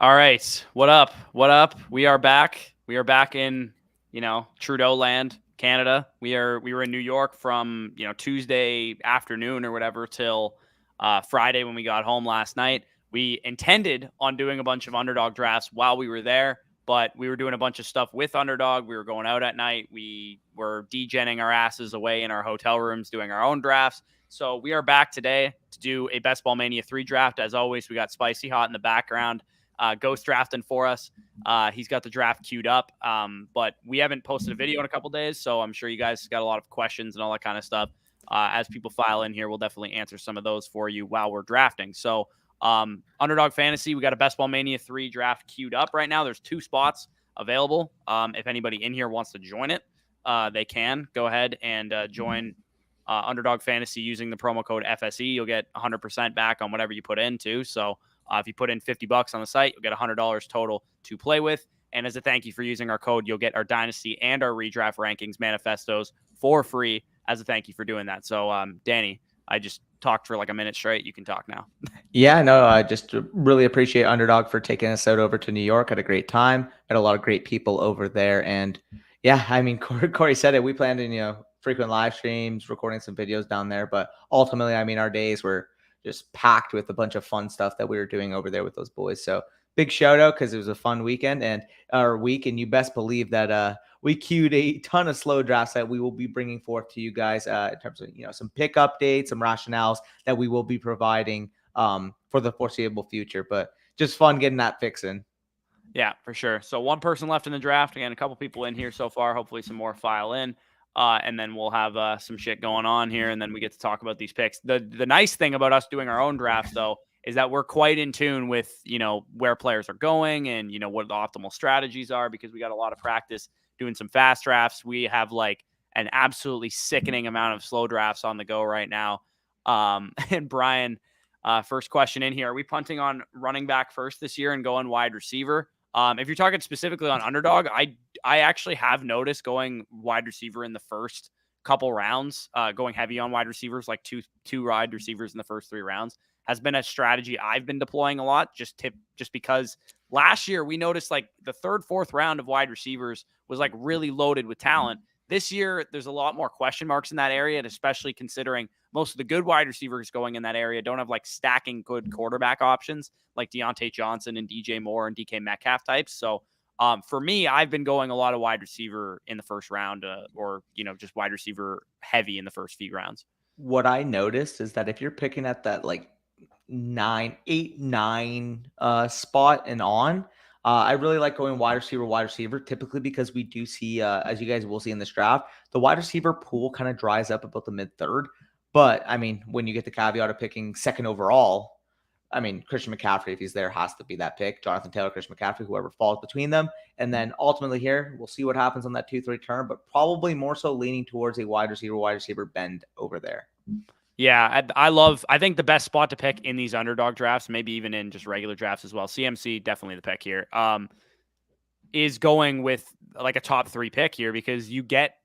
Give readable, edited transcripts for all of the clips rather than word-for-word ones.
All right. What up? What up? We are back. We are back in, Trudeau land, Canada. We were in New York from, Tuesday afternoon or whatever till Friday when we got home last night. We intended on doing a bunch of underdog drafts while we were there, but we were doing a bunch of stuff with underdog. We were going out at night. We were degenning our asses away in our hotel rooms doing our own drafts. So we are back today to do a Best Ball Mania 3 draft. As always, we got Spicy Hot in the background. Ghost drafting for us. He's got the draft queued up, but we haven't posted a video in a couple days, so I'm sure you guys got a lot of questions and all that kind of stuff. As people file in here, we'll definitely answer some of those for you while we're drafting. So, Underdog Fantasy, we got a Best Ball Mania 3 draft queued up right now. There's 2 spots available. If anybody in here wants to join it, they can go ahead and join Underdog Fantasy using the promo code FSE. You'll get 100% back on whatever you put in too. So if you put in $50 on the site, you'll get $100 total to play with. And as a thank you for using our code, you'll get our Dynasty and our redraft rankings manifestos for free as a thank you for doing that. So, Danny, I just talked for like a minute straight. You can talk now. Yeah, no, I just really appreciate Underdog for taking us out over to New York. Had a great time. Met a lot of great people over there. And yeah, I mean, Corey said it. We planned on, frequent live streams, recording some videos down there. But ultimately, I mean, our days were just packed with a bunch of fun stuff that we were doing over there with those boys. So big shout out because it was a fun weekend and our week. And you best believe that we queued a ton of slow drafts that we will be bringing forth to you guys in terms of, some pick updates, some rationales that we will be providing for the foreseeable future. But just fun getting that fixing. Yeah, for sure. So one person left in the draft. Again, a couple people in here so far. Hopefully some more file in. And then we'll have some shit going on here, and then we get to talk about these picks. The nice thing about us doing our own drafts, though, is that we're quite in tune with, where players are going and, what the optimal strategies are, because we got a lot of practice doing some fast drafts. We have like an absolutely sickening amount of slow drafts on the go right now. And Brian, first question in here. Are we punting on running back first this year and going wide receiver? If you're talking specifically on Underdog, I actually have noticed going wide receiver in the first couple rounds, going heavy on wide receivers, like two wide receivers in the first 3 rounds, has been a strategy I've been deploying a lot. Just because last year we noticed like the 3rd, 4th round of wide receivers was like really loaded with talent. This year, there's a lot more question marks in that area, and especially considering most of the good wide receivers going in that area don't have like stacking good quarterback options like Deontay Johnson and DJ Moore and DK Metcalf types. So for me, I've been going a lot of wide receiver in the first round or just wide receiver heavy in the first few rounds. What I noticed is that if you're picking at that like 9, 8, 9 spot and on, I really like going wide receiver, typically because we do see, as you guys will see in this draft, the wide receiver pool kind of dries up about the mid-3rd. But I mean, when you get the caveat of picking 2nd overall, I mean, Christian McCaffrey, if he's there, has to be that pick. Jonathan Taylor, Christian McCaffrey, whoever falls between them. And then ultimately here, we'll see what happens on that 2-3 turn, but probably more so leaning towards a wide receiver bend over there. Yeah, I think the best spot to pick in these underdog drafts, maybe even in just regular drafts as well, CMC, definitely the pick here, is going with like a top 3 pick here, because you get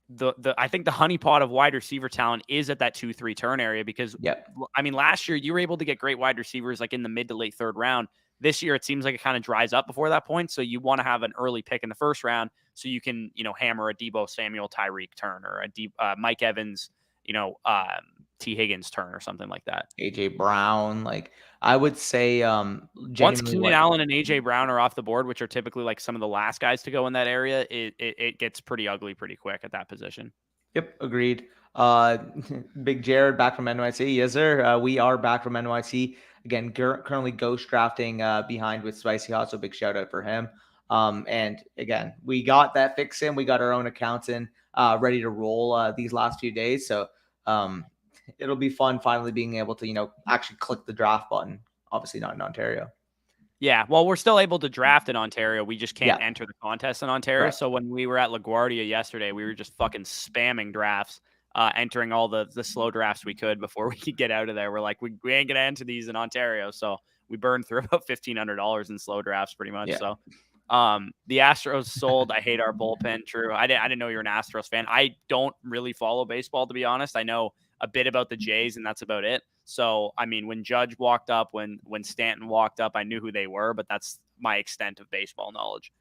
I think the honeypot of wide receiver talent is at that 2-3 turn area, because I mean, last year you were able to get great wide receivers like in the mid to late 3rd round. This year it seems like it kind of dries up before that point. So you want to have an early pick in the 1st round so you can, hammer a Deebo Samuel Tyreek turn or a Mike Evans, T Higgins turn or something like that. AJ Brown, like I would say, once Keenan Allen and AJ Brown are off the board, which are typically like some of the last guys to go in that area, it gets pretty ugly pretty quick at that position. Yep, agreed. Big Jared back from NYC. Yes, sir. We are back from NYC again. Currently ghost drafting behind with Spicy Hot. So big shout out for him. And again, we got that fix in. We got our own accounts in, ready to roll these last few days. So it'll be fun finally being able to actually click the draft button. Obviously not in Ontario. Yeah, well, we're still able to draft in Ontario. We just can't enter the contest in Ontario. Right. So when we were at LaGuardia yesterday, we were just fucking spamming drafts, entering all the slow drafts we could before we could get out of there. We're like, we ain't going to enter these in Ontario. So we burned through about $1,500 in slow drafts pretty much. Yeah. So the Astros sold. I hate our bullpen. True. I didn't know you were an Astros fan. I don't really follow baseball, to be honest. I know a bit about the Jays, and that's about it. So, I mean, when Judge walked up, when Stanton walked up, I knew who they were, but that's my extent of baseball knowledge.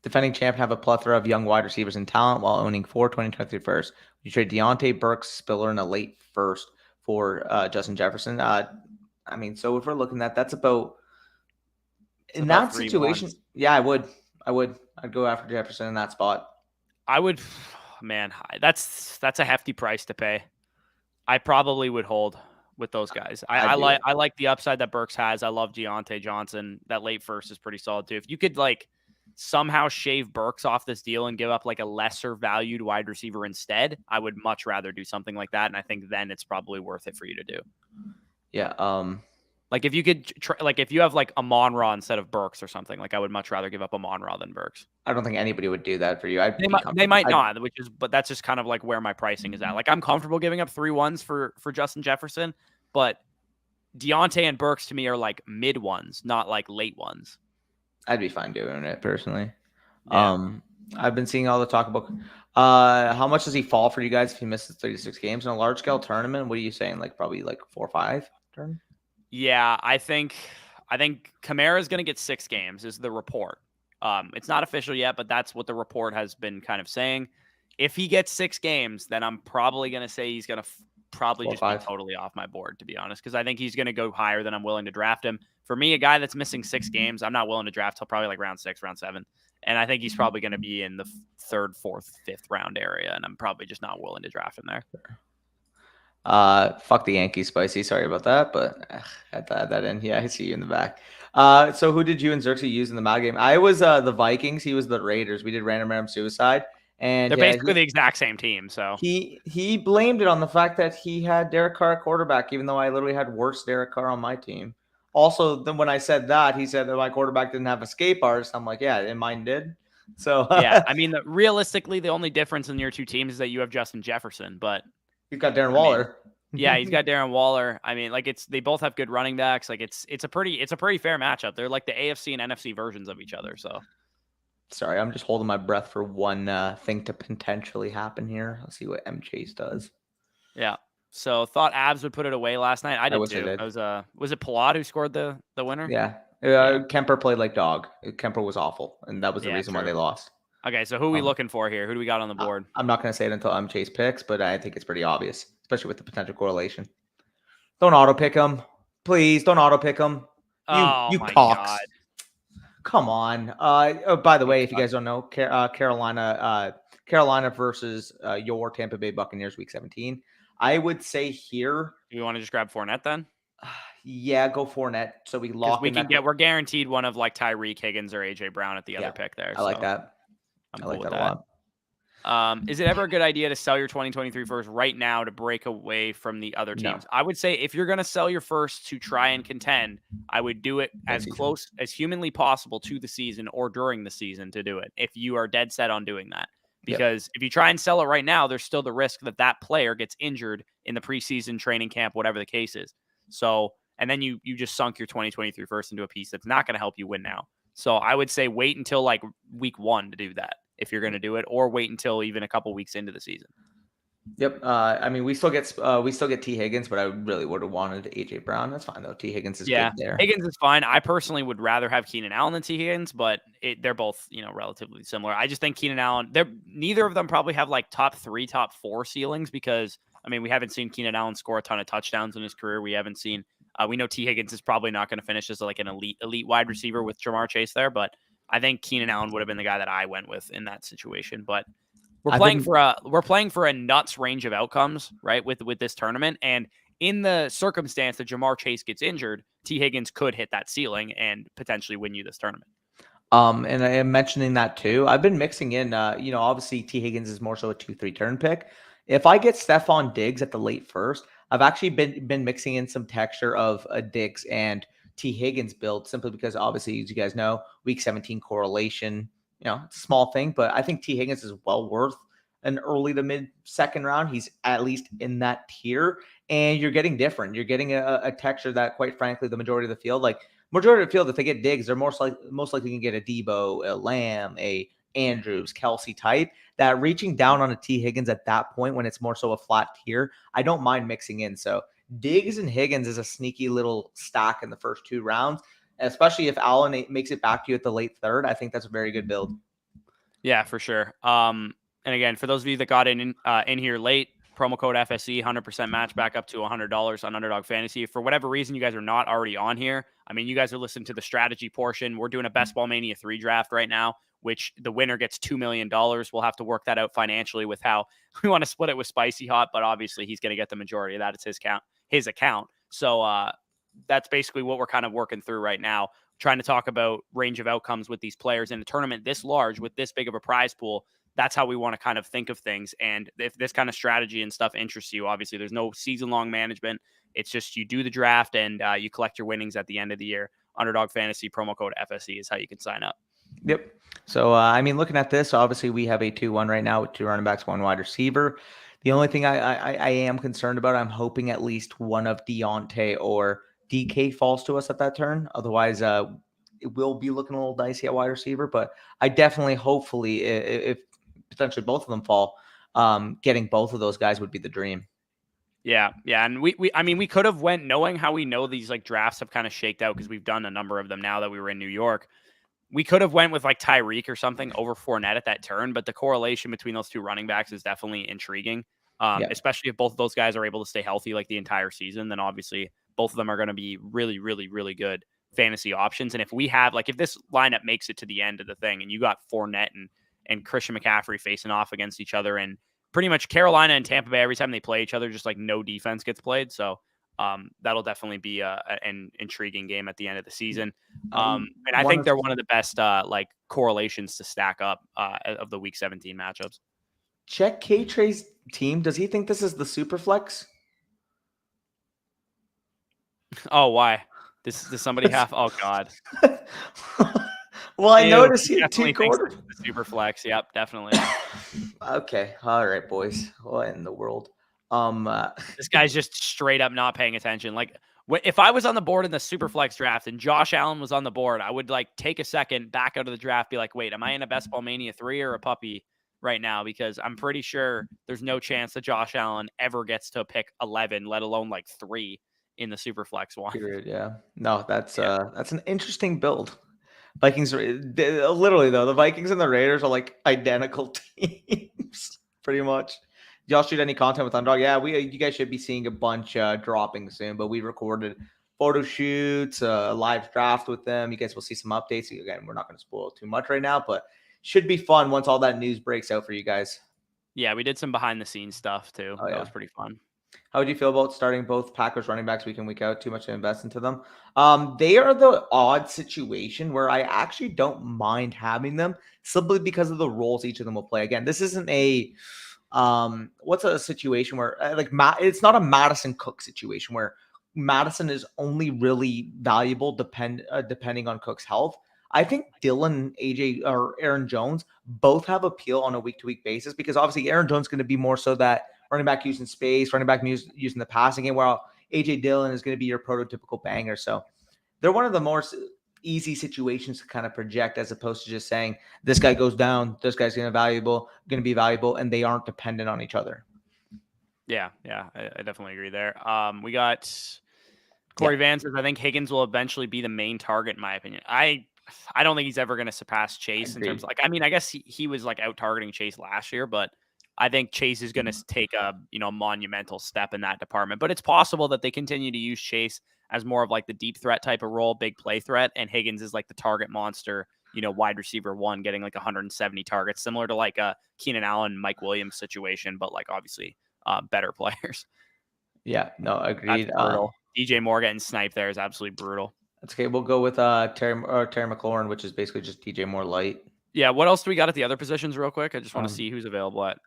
Defending champ have a plethora of young wide receivers and talent while owning 2023 first. You trade Deontay, Burks, Spiller in a late first for Justin Jefferson. I mean, so if we're looking at that's about in that situation. Yeah, I would. I'd go after Jefferson in that spot. I would, man. That's a hefty price to pay. I probably would hold with those guys. I like the upside that Burks has. I love Deontay Johnson. That late first is pretty solid too. If you could like somehow shave Burks off this deal and give up like a lesser valued wide receiver instead, I would much rather do something like that. And I think then it's probably worth it for you to do. Yeah. Like if you could, like if you have like Amon-Ra instead of Burks or something, like I would much rather give up Amon-Ra than Burks. I don't think anybody would do that for you. They might not, but that's just kind of like where my pricing is at. Like I'm comfortable giving up 3 ones for Justin Jefferson, but Deontay and Burks to me are like mid ones, not like late ones. I'd be fine doing it personally. Yeah. I've been seeing all the talk about how much does he fall for you guys if he misses 36 games in a large scale tournament? What are you saying? Like probably like 4 or 5 turn? Yeah, I think Kamara is going to get 6 games is the report. It's not official yet, but that's what the report has been kind of saying. If he gets 6 games, then I'm probably going to say he's going to probably just be totally off my board, to be honest, because I think he's going to go higher than I'm willing to draft him. For me, a guy that's missing 6 games, I'm not willing to draft till probably like round 6, round 7. And I think he's probably going to be in the 3rd, 4th, 5th round area, and I'm probably just not willing to draft him there. Fuck the Yankees, Spicy. Sorry about that, but had to add that in. Yeah, I see you in the back. So who did you and Xerxes use in the MAG game? I was the Vikings. He was the Raiders. We did random suicide, and they're basically the exact same team. So he blamed it on the fact that he had Derek Carr at quarterback, even though I literally had worse Derek Carr on my team. Also, then when I said that, he said that my quarterback didn't have escape artist. I'm like, yeah, and mine did. So yeah, I mean, realistically, the only difference in your two teams is that you have Justin Jefferson, but he's got Darren Waller. Yeah, he's got Darren Waller. I mean, like they both have good running backs. Like it's a pretty fair matchup. They're like the AFC and NFC versions of each other. So sorry, I'm just holding my breath for one thing to potentially happen here. Let's see what M Chase does. Yeah. So thought Abs would put it away last night. I did too. It was it Pilat who scored the winner? Yeah. Kemper played like dog. Kemper was awful, and that was the reason why they lost. Okay, so who are we looking for here? Who do we got on the board? I'm not going to say it until M Chase picks, but I think it's pretty obvious, especially with the potential correlation. Don't auto pick him, please. Don't auto pick him. You cocks. God. Come on. By the way, if you guys don't know, Carolina versus your Tampa Bay Buccaneers, Week 17. I would say here. Do you want to just grab Fournette then? Yeah, go Fournette. So we lock. We're guaranteed one of like Tyreek, Higgins, or AJ Brown at the other pick there. I like that. I like that a lot. Is it ever a good idea to sell your 2023 first right now to break away from the other teams? No. I would say if you're going to sell your first to try and contend, I would do it as close as humanly possible to the season or during the season to do it if you are dead set on doing that. Because if you try and sell it right now, there's still the risk that player gets injured in the preseason training camp, whatever the case is. So, and then you just sunk your 2023 first into a piece that's not going to help you win now. So I would say wait until like week 1 to do that if you're going to do it, or wait until even a couple weeks into the season. Yep. I mean, we still get T Higgins, but I really would have wanted AJ Brown. That's fine though. T Higgins is good there. Higgins is fine. I personally would rather have Keenan Allen than T Higgins, but they're both relatively similar. I just think Keenan Allen. Neither of them probably have like top 3, top 4 ceilings because I mean we haven't seen Keenan Allen score a ton of touchdowns in his career. We haven't seen. We know T Higgins is probably not going to finish as like an elite wide receiver with Jamar Chase there, but I think Keenan Allen would have been the guy that I went with in that situation. But we're playing for a nuts range of outcomes, right? With this tournament, and in the circumstance that Jamar Chase gets injured, T Higgins could hit that ceiling and potentially win you this tournament. And I am mentioning that too. I've been mixing in. Obviously T Higgins is more so a 2-3 turn pick. If I get Stephon Diggs at the late first, I've actually been mixing in some texture of a Diggs and T Higgins build simply because obviously, as you guys know, week 17 correlation, it's a small thing, but I think T Higgins is well worth an early to mid second round. He's at least in that tier and you're getting different. You're getting a texture that quite frankly, the majority of the field, if they get Diggs, they're most likely can get a Debo, a Lamb, a Andrews, Kelsey type, that reaching down on a T. Higgins at that point when it's more so a flat tier, I don't mind mixing in. So Diggs and Higgins is a sneaky little stack in the first 2 rounds, especially if Allen makes it back to you at the late third. I think that's a very good build. Yeah, for sure. And again, for those of you that got in here late, promo code FSE, 100% match back up to $100 on Underdog Fantasy. If for whatever reason you guys are not already on here, I mean, you guys are listening to the strategy portion. We're doing a Best Ball Mania 3 draft right now, which the winner gets $2 million. We'll have to work that out financially with how we want to split it with Spicy Hot, but obviously he's going to get the majority of that. It's his account. So that's basically what we're kind of working through right now, trying to talk about range of outcomes with these players in a tournament this large with this big of a prize pool. That's how we want to kind of think of things. And if this kind of strategy and stuff interests you, obviously there's no season-long management. It's just you do the draft and you collect your winnings at the end of the year. Underdog Fantasy promo code FSE is how you can sign up. Yep. So, I mean, looking at this, obviously we have a 2-1 right now with 2 running backs, 1 wide receiver. The only thing I am concerned about, I'm hoping at least one of Deontay or DK falls to us at that turn. Otherwise, it will be looking a little dicey at wide receiver. But I definitely, hopefully, if potentially both of them fall, getting both of those guys would be the dream. Yeah. And I mean, we could have went knowing how we know these like drafts have kind of shaked out because we've done a number of them now that we were in New York. We could have went with like Tyreek or something over Fournette at that turn, but the correlation between those 2 running backs is definitely intriguing, especially if both of those guys are able to stay healthy like the entire season. Then obviously both of them are going to be really, really, really good fantasy options. And if we have if this lineup makes it to the end of the thing and you got Fournette and Christian McCaffrey facing off against each other, and pretty much Carolina and Tampa Bay, every time they play each other, just like no defense gets played. So that'll definitely be an intriguing game at the end of the season. And I think they're one of the best correlations to stack up of the Week 17 matchups. Check K-Trey's team. Does he think this is the super flex? Oh, why? Does somebody have? Oh God. Well, I noticed he had 2 quarters. Super flex. Yep, definitely. Okay. All right, boys. What in the world? This guy's just straight up not paying attention. Like, if I was on the board in the super flex draft and Josh Allen was on the board, I would take a second back out of the draft, be like, wait, am I in a Best Ball Mania 3 or a puppy right now? Because I'm pretty sure there's no chance that Josh Allen ever gets to pick 11, let alone 3 in the super flex one. Period, yeah. No, that's an interesting build. Vikings are literally though. The Vikings and the Raiders are identical teams, pretty much. Do y'all shoot any content with Underdog? Yeah, you guys should be seeing a bunch dropping soon. But we recorded photo shoots, a live draft with them. You guys will see some updates. Again, we're not going to spoil too much right now, but should be fun once all that news breaks out for you guys. Yeah, we did some behind the scenes stuff too. That was pretty fun. How would you feel about starting both Packers running backs week in, week out? Too much to invest into them. They are the odd situation where I actually don't mind having them simply because of the roles each of them will play. Again, this isn't a what's a situation where it's not a Madison Cook situation where Madison is only really valuable depending on Cook's health. I think Thielen, AJ, or Aaron Jones both have appeal on a week-to-week basis because obviously Aaron Jones is going to be more so that running back using space, running back using the passing game, while AJ Dillon is going to be your prototypical banger. So they're one of the more easy situations to kind of project as opposed to just saying this guy goes down, this guy's going to be valuable, and they aren't dependent on each other. Yeah, I definitely agree there. We got Corey Vance. I think Higgins will eventually be the main target, in my opinion. I don't think he's ever going to surpass Chase in terms of I guess he was out targeting Chase last year, but I think Chase is going to take a monumental step in that department. But it's possible that they continue to use Chase as more of the deep threat type of role, big play threat, and Higgins is the target monster, wide receiver 1 getting 170 targets, similar to a Keenan Allen, Mike Williams situation, but obviously better players. Yeah, no, agreed. DJ Moore getting sniped there is absolutely brutal. That's okay. We'll go with Terry McLaurin, which is basically just DJ Moore light. Yeah. What else do we got at the other positions real quick? I just want to see who's available at.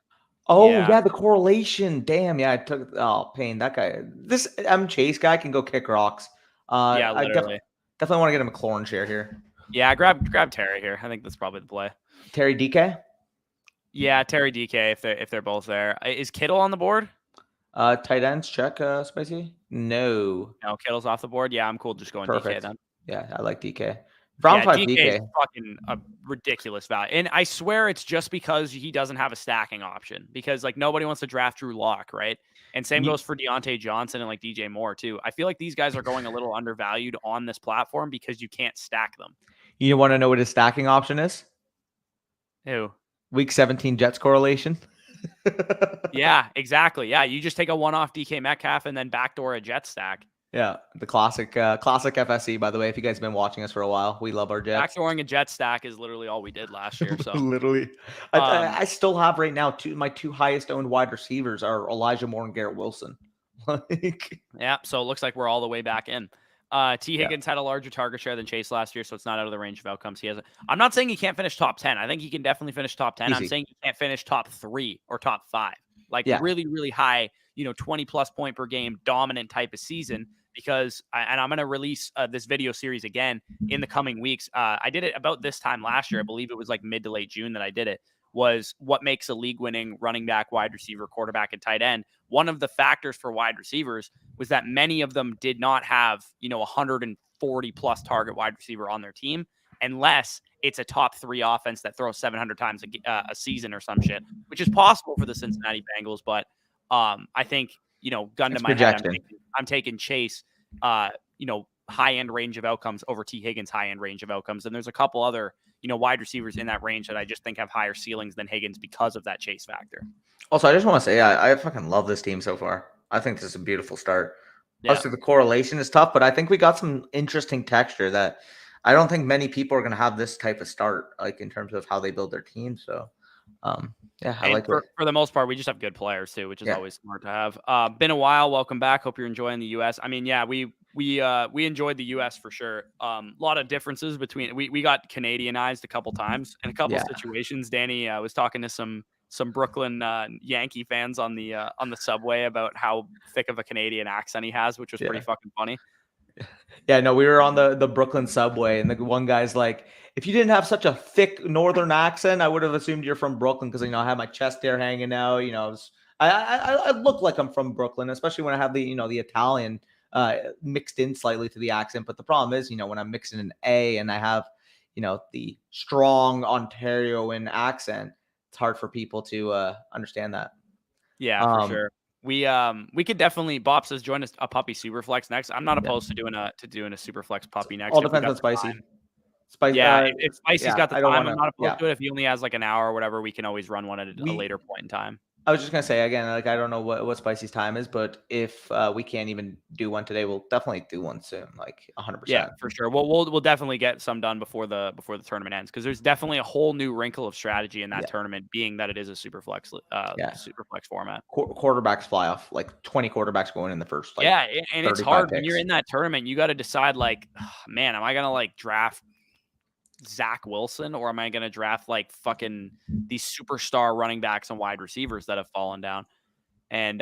Oh, yeah, the correlation. Damn, yeah, I took pain. That guy, this Chase guy can go kick rocks. Yeah, literally. I definitely want to get a McLaurin share here. Yeah, grab Terry here. I think that's probably the play. Terry DK? Yeah, Terry DK if they're both there. Is Kittle on the board? Tight ends, check, Spicy? No, Kittle's off the board. Yeah, I'm cool just going Perfect. DK then. Yeah, I like DK. Round 5 DK DK. is fucking a ridiculous value. And I swear it's just because he doesn't have a stacking option, because like nobody wants to draft Drew Lock, right? And same goes for Deontay Johnson and like DJ Moore too. I feel like these guys are going a little undervalued on this platform because you can't stack them. You want to know what his stacking option is? Who? Week 17 Jets correlation. Yeah, exactly. Yeah, you just take a one-off DK Metcalf and then backdoor a Jet stack. Yeah, the classic FSC, by the way. If you guys have been watching us for a while, we love our Jets. Backdooring a Jet stack is literally all we did last year. So literally, I still have right now my two highest owned wide receivers are Elijah Moore and Garrett Wilson. Yeah, so it looks like we're all the way back in. T. Higgins had a larger target share than Chase last year, so it's not out of the range of outcomes. I'm not saying he can't finish top 10. I think he can definitely finish top 10. Easy. I'm saying he can't finish top 3 or top 5. Like really, really high, 20 plus point per game, dominant type of season. Because I'm going to release this video series again in the coming weeks. I did it about this time last year. I believe it was like mid to late June that I did it. Was what makes a league-winning running back, wide receiver, quarterback, and tight end. One of the factors for wide receivers was that many of them did not have 140 plus target wide receiver on their team, unless it's a top 3 offense that throws 700 times a season or some shit, which is possible for the Cincinnati Bengals. But I think gun to my head, I'm taking Chase, high-end range of outcomes over T. Higgins' high-end range of outcomes. And there's a couple other, wide receivers in that range that I just think have higher ceilings than Higgins because of that Chase factor. Also, I just want to say, I fucking love this team so far. I think this is a beautiful start. Yeah. Obviously, the correlation is tough, but I think we got some interesting texture that I don't think many people are going to have this type of start, like in terms of how they build their team. So, yeah, I like it. For the most part, we just have good players too, which is always smart to have. Been a while. Welcome back. Hope you're enjoying the U.S. I mean, yeah, we enjoyed the U.S. for sure. A lot of differences between we got Canadianized a couple times in a couple situations. Danny was talking to some Brooklyn Yankee fans on the subway about how thick of a Canadian accent he has, which was pretty fucking funny. Yeah, no, we were on the Brooklyn subway, and the one guy's like, if you didn't have such a thick northern accent, I would have assumed you're from Brooklyn because, I had my chest hair hanging out. I look like I'm from Brooklyn, especially when I have the Italian mixed in slightly to the accent. But the problem is, when I'm mixing an A and I have, the strong Ontarioan accent, it's hard for people to understand that. Yeah, for sure. We could definitely. Bob says join us a puppy Superflex next. I'm not opposed to doing a Superflex puppy next. All depends on Spicy. Spicy. Yeah, if Spicy's got the time, I'm not opposed to it. If he only has like an hour or whatever, we can always run one at a later point in time. I was just gonna say again, like I don't know what Spicy's time is, but if we can't even do one today, we'll definitely do one soon, like 100%. Yeah, for sure. We'll definitely get some done before the tournament ends, because there's definitely a whole new wrinkle of strategy in that tournament, being that it is a Superflex Superflex format. Quarterbacks fly off, like 20 quarterbacks going in the first. Like, and it's hard when you're in that tournament. You got to decide, like, man, am I gonna like draft Zach Wilson, or am I going to draft like fucking these superstar running backs and wide receivers that have fallen down? And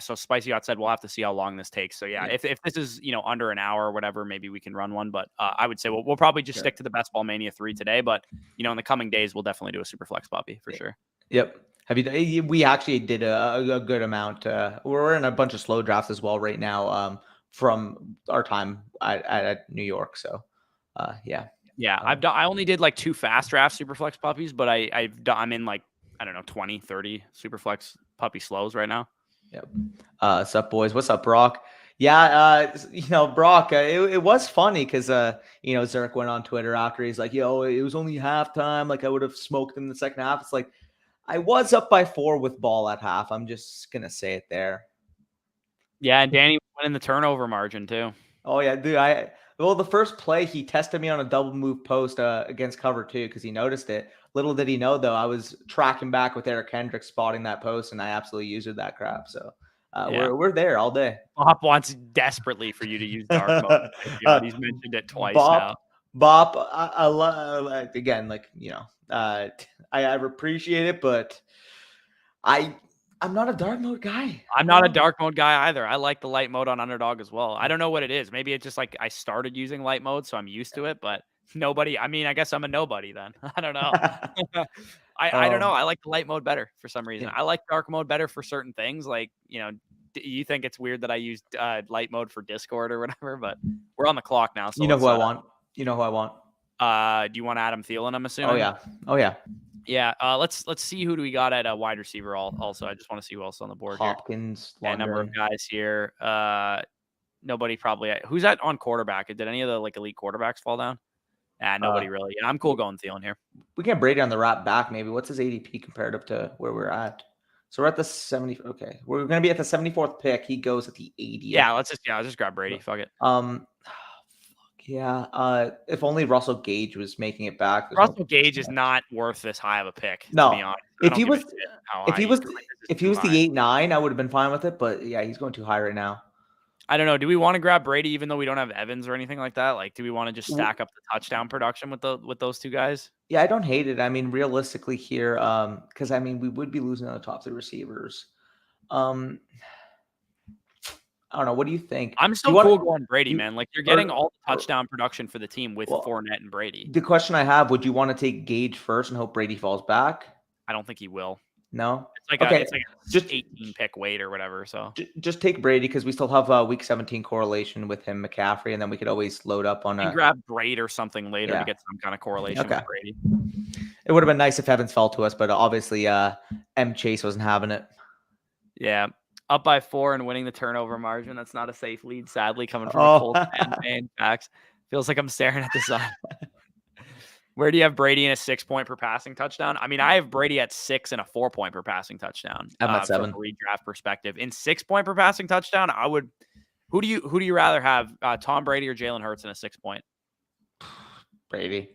so Spicy got said we'll have to see how long this takes. So if this is under an hour or whatever, maybe we can run one. But I would say we'll probably just stick to the Best Ball Mania 3 today. But in the coming days, we'll definitely do a Superflex puppy for sure. Yep. We actually did a good amount. We're in a bunch of slow drafts as well right now from our time at New York. So Yeah, I only did like 2 fast draft Superflex puppies, but I'm in like, I don't know, 20, 30 Superflex puppy slows right now. Yep. What's up, boys? What's up, Brock? Yeah, Brock, it was funny because, Zerk went on Twitter after. He's like, yo, it was only halftime. Like, I would have smoked in the second half. It's like, I was up by 4 with ball at half. I'm just going to say it there. Yeah, and Danny went in the turnover margin too. Oh, yeah, dude. The first play, he tested me on a double move post against cover 2 because he noticed it. Little did he know, though, I was tracking back with Eric Hendricks spotting that post, and I absolutely used that crap. So we're there all day. Bob wants desperately for you to use dark mode. He's mentioned it twice now. Bob, I love, again, I appreciate it, but I'm not a dark mode guy. I'm not a dark mode guy either. I like the light mode on Underdog as well. I don't know what it is. Maybe it's just like I started using light mode, so I'm used to it, but I guess I'm a nobody then. I don't know. I don't know. I like the light mode better for some reason. I like dark mode better for certain things. Like, you think it's weird that I use light mode for Discord or whatever, but we're on the clock now. So who I want? You know who I want? Do you want Adam Thielen, I'm assuming? Oh yeah. Oh yeah. Yeah. Let's see who do we got at a wide receiver also. I just want to see who else on the board Hopkins, here. Yeah, number of London. guys here. Nobody probably. Who's that on quarterback? Did any of the like elite quarterbacks fall down? Nobody really. Yeah, I'm cool going Thielen here. We get Brady on the wrap back, maybe. What's his ADP comparative to where we're at? So we're at the 70. Okay, we're gonna be at the 74th pick. He goes at the 80th. Yeah, let's just grab Brady. Fuck it. Yeah. If only Russell Gage was making it back. Russell Gage is not worth this high of a pick. No, to be honest. If he was the 8-9, I would have been fine with it. But yeah, he's going too high right now. I don't know. Do we want to grab Brady even though we don't have Evans or anything like that? Like, do we want to just stack up the touchdown production with those two guys? Yeah, I don't hate it. I mean, realistically here, because I mean, we would be losing on the top 3 receivers. I don't know. What do you think? I'm still cool going Brady, man. Like, you're getting all the touchdown production for the team with Fournette and Brady. The question I have: would you want to take Gage first and hope Brady falls back? I don't think he will. No, it's like a just 18 pick weight or whatever. So just take Brady because we still have week 17 correlation with him, McCaffrey, and then we could always load up on grab Braid or something later to get some kind of correlation with Brady. It would have been nice if Evans fell to us, but obviously M. Chase wasn't having it. Yeah, up by 4 and winning the turnover margin. That's not a safe lead, sadly, coming from a Colts fan. Facts. Feels like I'm staring at the sun. Where do you have Brady in a 6-point per passing touchdown? I mean, I have Brady at 6 and a 4-point per passing touchdown. I'm at 7. From a redraft perspective. In 6-point per passing touchdown, I would. Who do you rather have, Tom Brady or Jalen Hurts in a 6-point? Brady.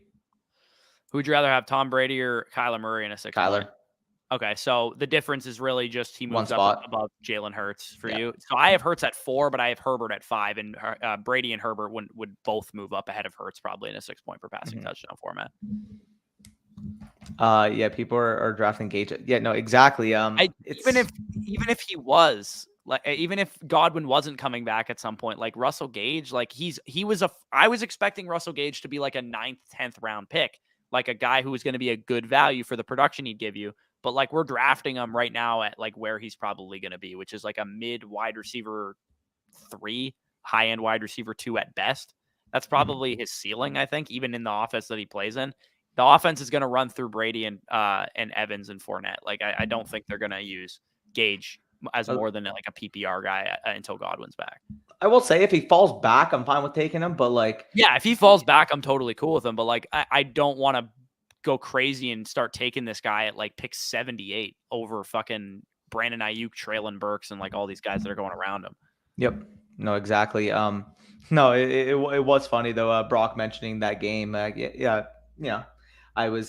Who'd you rather have, Tom Brady or Kyler Murray in a 6-point? Kyler. Okay, so the difference is really just he moves up above Jalen Hurts for you. So I have Hurts at 4, but I have Herbert at 5, and Brady and Herbert would both move up ahead of Hurts probably in a 6-point per passing touchdown format. Yeah, people are drafting Gage. Yeah, no, exactly. Even if he was like, even if Godwin wasn't coming back at some point, like Russell Gage, like I was expecting Russell Gage to be like a 9th, 10th round pick, like a guy who was going to be a good value for the production he'd give you. But like we're drafting him right now at like where he's probably going to be, which is like a mid wide receiver 3, high end wide receiver 2 at best. That's probably his ceiling, I think, even in the offense that he plays in. The offense is going to run through Brady and Evans and Fournette. Like I don't think they're going to use Gage as more than like a PPR guy until Godwin's back. I will say if he falls back, I'm fine with taking him. But like, yeah, if he falls back, I'm totally cool with him. But like, I don't want to go crazy and start taking this guy at like pick 78 over fucking Brandon Ayuk, Traylon Burks, and like all these guys that are going around him. Yep. No, exactly. No, it was funny though. Brock mentioning that game. Yeah. I was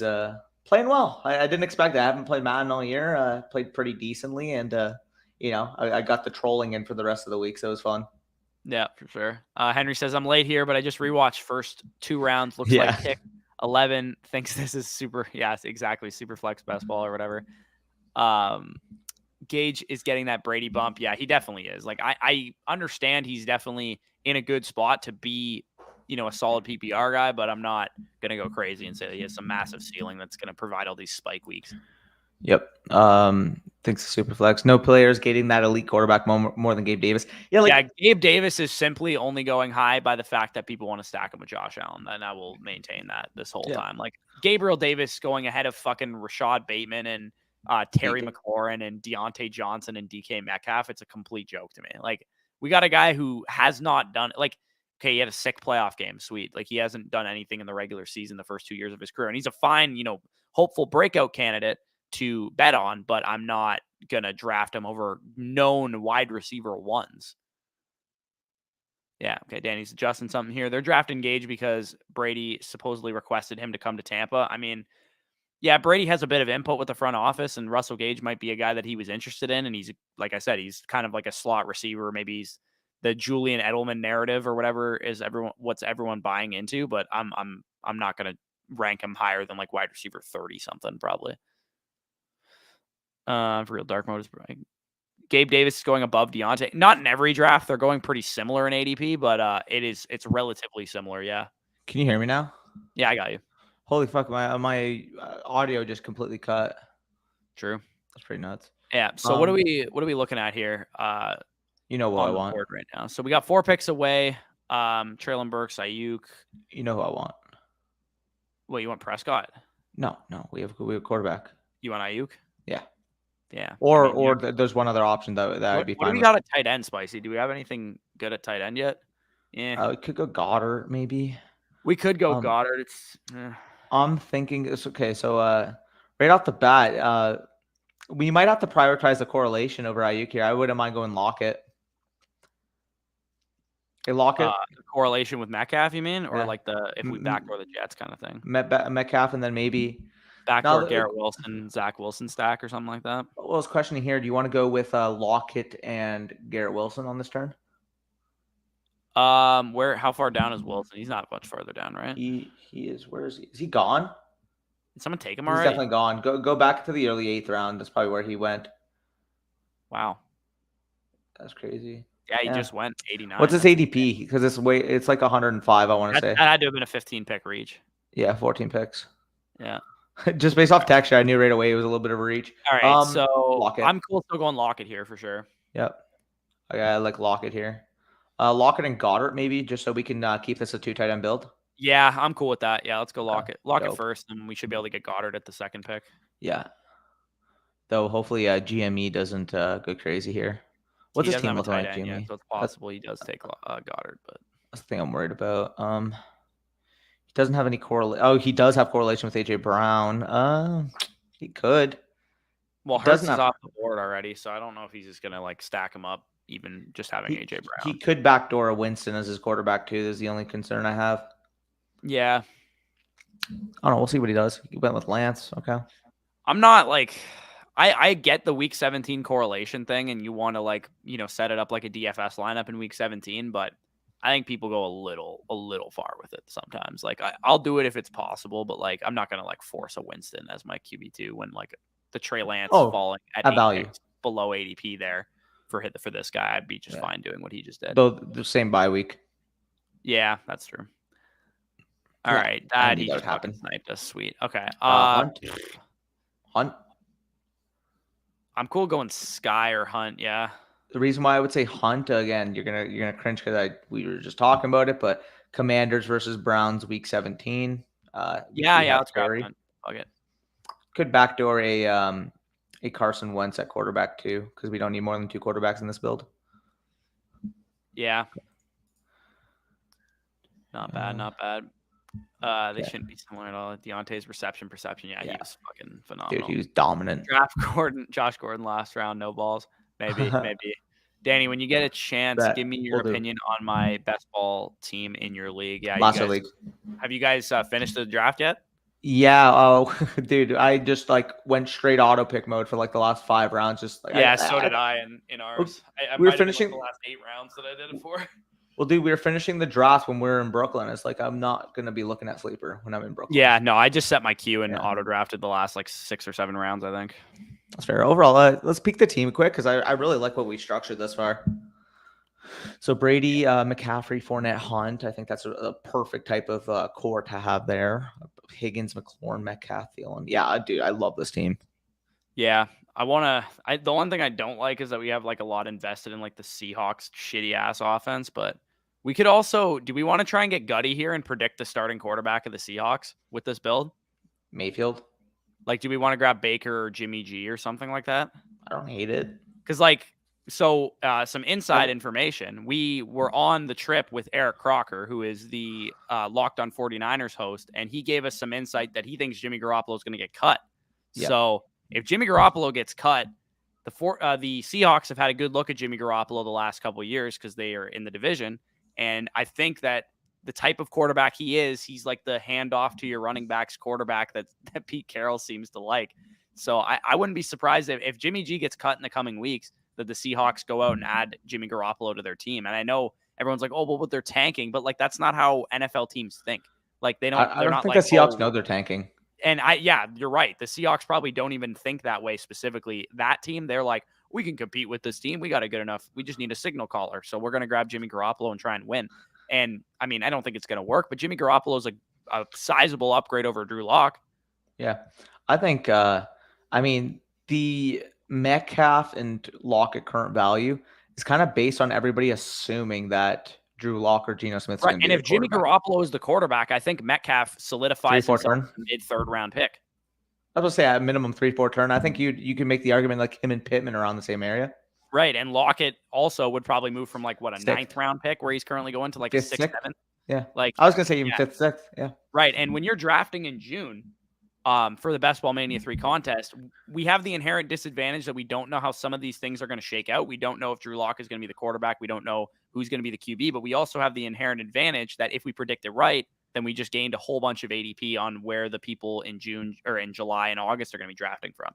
playing well. I didn't expect that. I haven't played Madden all year. Played pretty decently, and I got the trolling in for the rest of the week, so it was fun. Yeah, for sure. Henry says I'm late here, but I just rewatched first 2 rounds. Looks like pick 11 thinks this is super. Yeah, exactly. Super flex best ball or whatever. Gage is getting that Brady bump. Yeah, he definitely is. Like I understand he's definitely in a good spot to be, a solid PPR guy, but I'm not going to go crazy and say that he has some massive ceiling that's going to provide all these spike weeks. Yep. Thanks to Superflex. No players getting that elite quarterback more than Gabe Davis. Yeah, Gabe Davis is simply only going high by the fact that people want to stack him with Josh Allen, and I will maintain that this whole time. Like Gabriel Davis going ahead of fucking Rashad Bateman and Terry McLaurin and Deontay Johnson and DK Metcalf. It's a complete joke to me. Like we got a guy who has not done like. Okay, he had a sick playoff game. Sweet. Like he hasn't done anything in the regular season the first 2 years of his career. And he's a fine, hopeful breakout candidate to bet on, but I'm not going to draft him over known wide receiver 1s. Yeah. Okay. Danny's adjusting something here. They're drafting Gage because Brady supposedly requested him to come to Tampa. I mean, yeah, Brady has a bit of input with the front office, and Russell Gage might be a guy that he was interested in. And he's, like I said, he's kind of like a slot receiver. Maybe he's the Julian Edelman narrative or whatever is what's everyone buying into, but I'm not going to rank him higher than like wide receiver 30 something probably. For real dark mode is Gabe Davis is going above Deontay. Not in every draft. They're going pretty similar in ADP, but it's relatively similar. Yeah. Can you hear me now? Yeah, I got you. Holy fuck. My audio just completely cut. True. That's pretty nuts. Yeah. So what are we looking at here? You know what I want right now. So we got 4 picks away. Traylon Burks, Ayuk. You know who I want? What, you want Prescott? No, we have quarterback. You want Ayuk? Yeah. Yeah. Or there's one other option that I'd be What do fine we with. got at tight end, Spicy? Do we have anything good at tight end yet? Yeah. We could go Goddard maybe. We could go Goddard. I'm thinking it's okay. So right off the bat, we might have to prioritize the correlation over Ayuk here. I wouldn't mind going Lockett. Okay, Lockett. The correlation with Metcalf, you mean? Or Yeah. like if we backdoor the Jets kind of thing? Metcalf and then maybe backdoor Garrett Wilson, Zach Wilson stack or something like that. Well, I was questioning here. Do you want to go with Lockett and Garrett Wilson on this turn? How far down is Wilson? He's not much farther down, right? He is. Where is he? Is he gone? Did someone take him He's already? definitely gone. Go back to the early 8th round. That's probably where he went. Wow. That's crazy. Yeah, he just went 89. What's his ADP? Because it's like 105, I want to say. That had to have been a 15-pick reach. Yeah, 14 picks. Yeah. Just based off texture, I knew right away it was a little bit of a reach. All right, so Lockett. I'm cool still going Lockett here for sure. Yep. Okay, I like Lockett here. Lockett and Goddard maybe, just so we can keep this a 2 tight end build. Yeah, I'm cool with that. Yeah, let's go Lockett. Lockett first, and we should be able to get Goddard at the second pick. Yeah. Though hopefully GME doesn't go crazy here. What's his team look like, GME? Yeah, so it's possible he does take Goddard, but that's the thing I'm worried about. He doesn't have any correlation. Oh, he does have correlation with AJ Brown. He could. Well, Hurts is off the board already, so I don't know if he's just gonna like stack him up, even just having AJ Brown. He could backdoor a Winston as his quarterback too. That's the only concern I have. Yeah. I don't know. We'll see what he does. He went with Lance. Okay. I'm not like I get the week 17 correlation thing, and you want to set it up like a DFS lineup in week 17, but I think people go a little far with it sometimes. Like I'll do it if it's possible, but like I'm not gonna like force a Winston as my QB2 when like the Trey Lance falling at value below ADP there for this guy. I'd be just fine doing what he just did. Though the same bye week. Yeah, that's true. All right, that he just fucking sniped us. Sweet. Okay. Hunt. I'm cool going Sky or Hunt. Yeah. The reason why I would say Hunt again, you're gonna cringe because we were just talking about it, but Commanders versus Browns week 17. Let's grab Hunt. Okay. Could backdoor a Carson Wentz at quarterback too, because we don't need more than 2 quarterbacks in this build. Yeah. Not bad. They shouldn't be similar at all. Deontay's reception perception. Yeah, he was fucking phenomenal. Dude, he was dominant. Josh Gordon last round, no balls. Maybe. Danny, when you get a chance, give me your opinion on my best ball team in your league. Yeah, league. Have you guys finished the draft yet? Yeah. Oh, dude, I just went straight auto pick mode for the last 5 rounds. Just so did I in ours. We were finishing the last 8 rounds that I did it for. Well, dude, we were finishing the draft when we were in Brooklyn. It's like I'm not gonna be looking at sleeper when I'm in Brooklyn. Yeah, no, I just set my queue and auto drafted the last 6 or 7 rounds, I think. That's fair. Overall, let's peek the team quick because I really like what we structured thus far. So Brady, McCaffrey, Fournette, Hunt. I think that's a perfect type of core to have there. Higgins, McLaurin, Metcalf, Thielen. Yeah, dude, I love this team. Yeah, the one thing I don't like is that we have a lot invested in the Seahawks shitty ass offense, but we could also, do we want to try and get gutty here and predict the starting quarterback of the Seahawks with this build? Mayfield. Do we want to grab Baker or Jimmy G or something like that? I don't hate it. Because some inside information. We were on the trip with Eric Crocker, who is the Locked on 49ers host, and he gave us some insight that he thinks Jimmy Garoppolo is going to get cut. Yep. So if Jimmy Garoppolo gets cut, the Seahawks have had a good look at Jimmy Garoppolo the last couple of years because they are in the division. And I think that the type of quarterback he is, he's like the handoff to your running backs quarterback that Pete Carroll seems to like. So I wouldn't be surprised if Jimmy G gets cut in the coming weeks, that the Seahawks go out and add Jimmy Garoppolo to their team. And I know everyone's like, oh, well, they're tanking, but that's not how NFL teams think. They don't. I don't think the Seahawks know they're tanking. And you're right. The Seahawks probably don't even think that way specifically. That team, they're like, we can compete with this team. We got a good enough. We just need a signal caller. So we're going to grab Jimmy Garoppolo and try and win. And I mean, I don't think it's going to work, but Jimmy Garoppolo is a sizable upgrade over Drew Lock. Yeah. I think, the Metcalf and Lock at current value is kind of based on everybody assuming that Drew Lock or Geno Smith's Right. going to And be if the Jimmy quarterback. Garoppolo is the quarterback, I think Metcalf solidifies 3-4 himself turn. as a mid-third round pick. I was going to say at minimum 3-4 turn. I think you can make the argument like him and Pittman are around the same area. Right. And Lockett also would probably move from like what, a 6th. 9th round pick where he's currently going to like 5th, a 6th, 6th. 7th. Yeah. Like I was going to say even 5th, 6th. Yeah. Right. And when you're drafting in June for the Best Ball Mania 3 contest, we have the inherent disadvantage that we don't know how some of these things are going to shake out. We don't know if Drew Lock is going to be the quarterback. We don't know who's going to be the QB, but we also have the inherent advantage that if we predict it right, then we just gained a whole bunch of ADP on where the people in June or in July and August are going to be drafting from.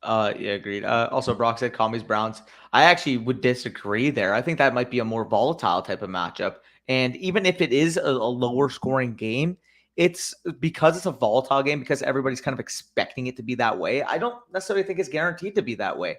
Yeah, agreed. Also, Brock said Commies Browns. I actually would disagree there. I think that might be a more volatile type of matchup. And even if it is a lower scoring game, it's because it's a volatile game, because everybody's kind of expecting it to be that way. I don't necessarily think it's guaranteed to be that way.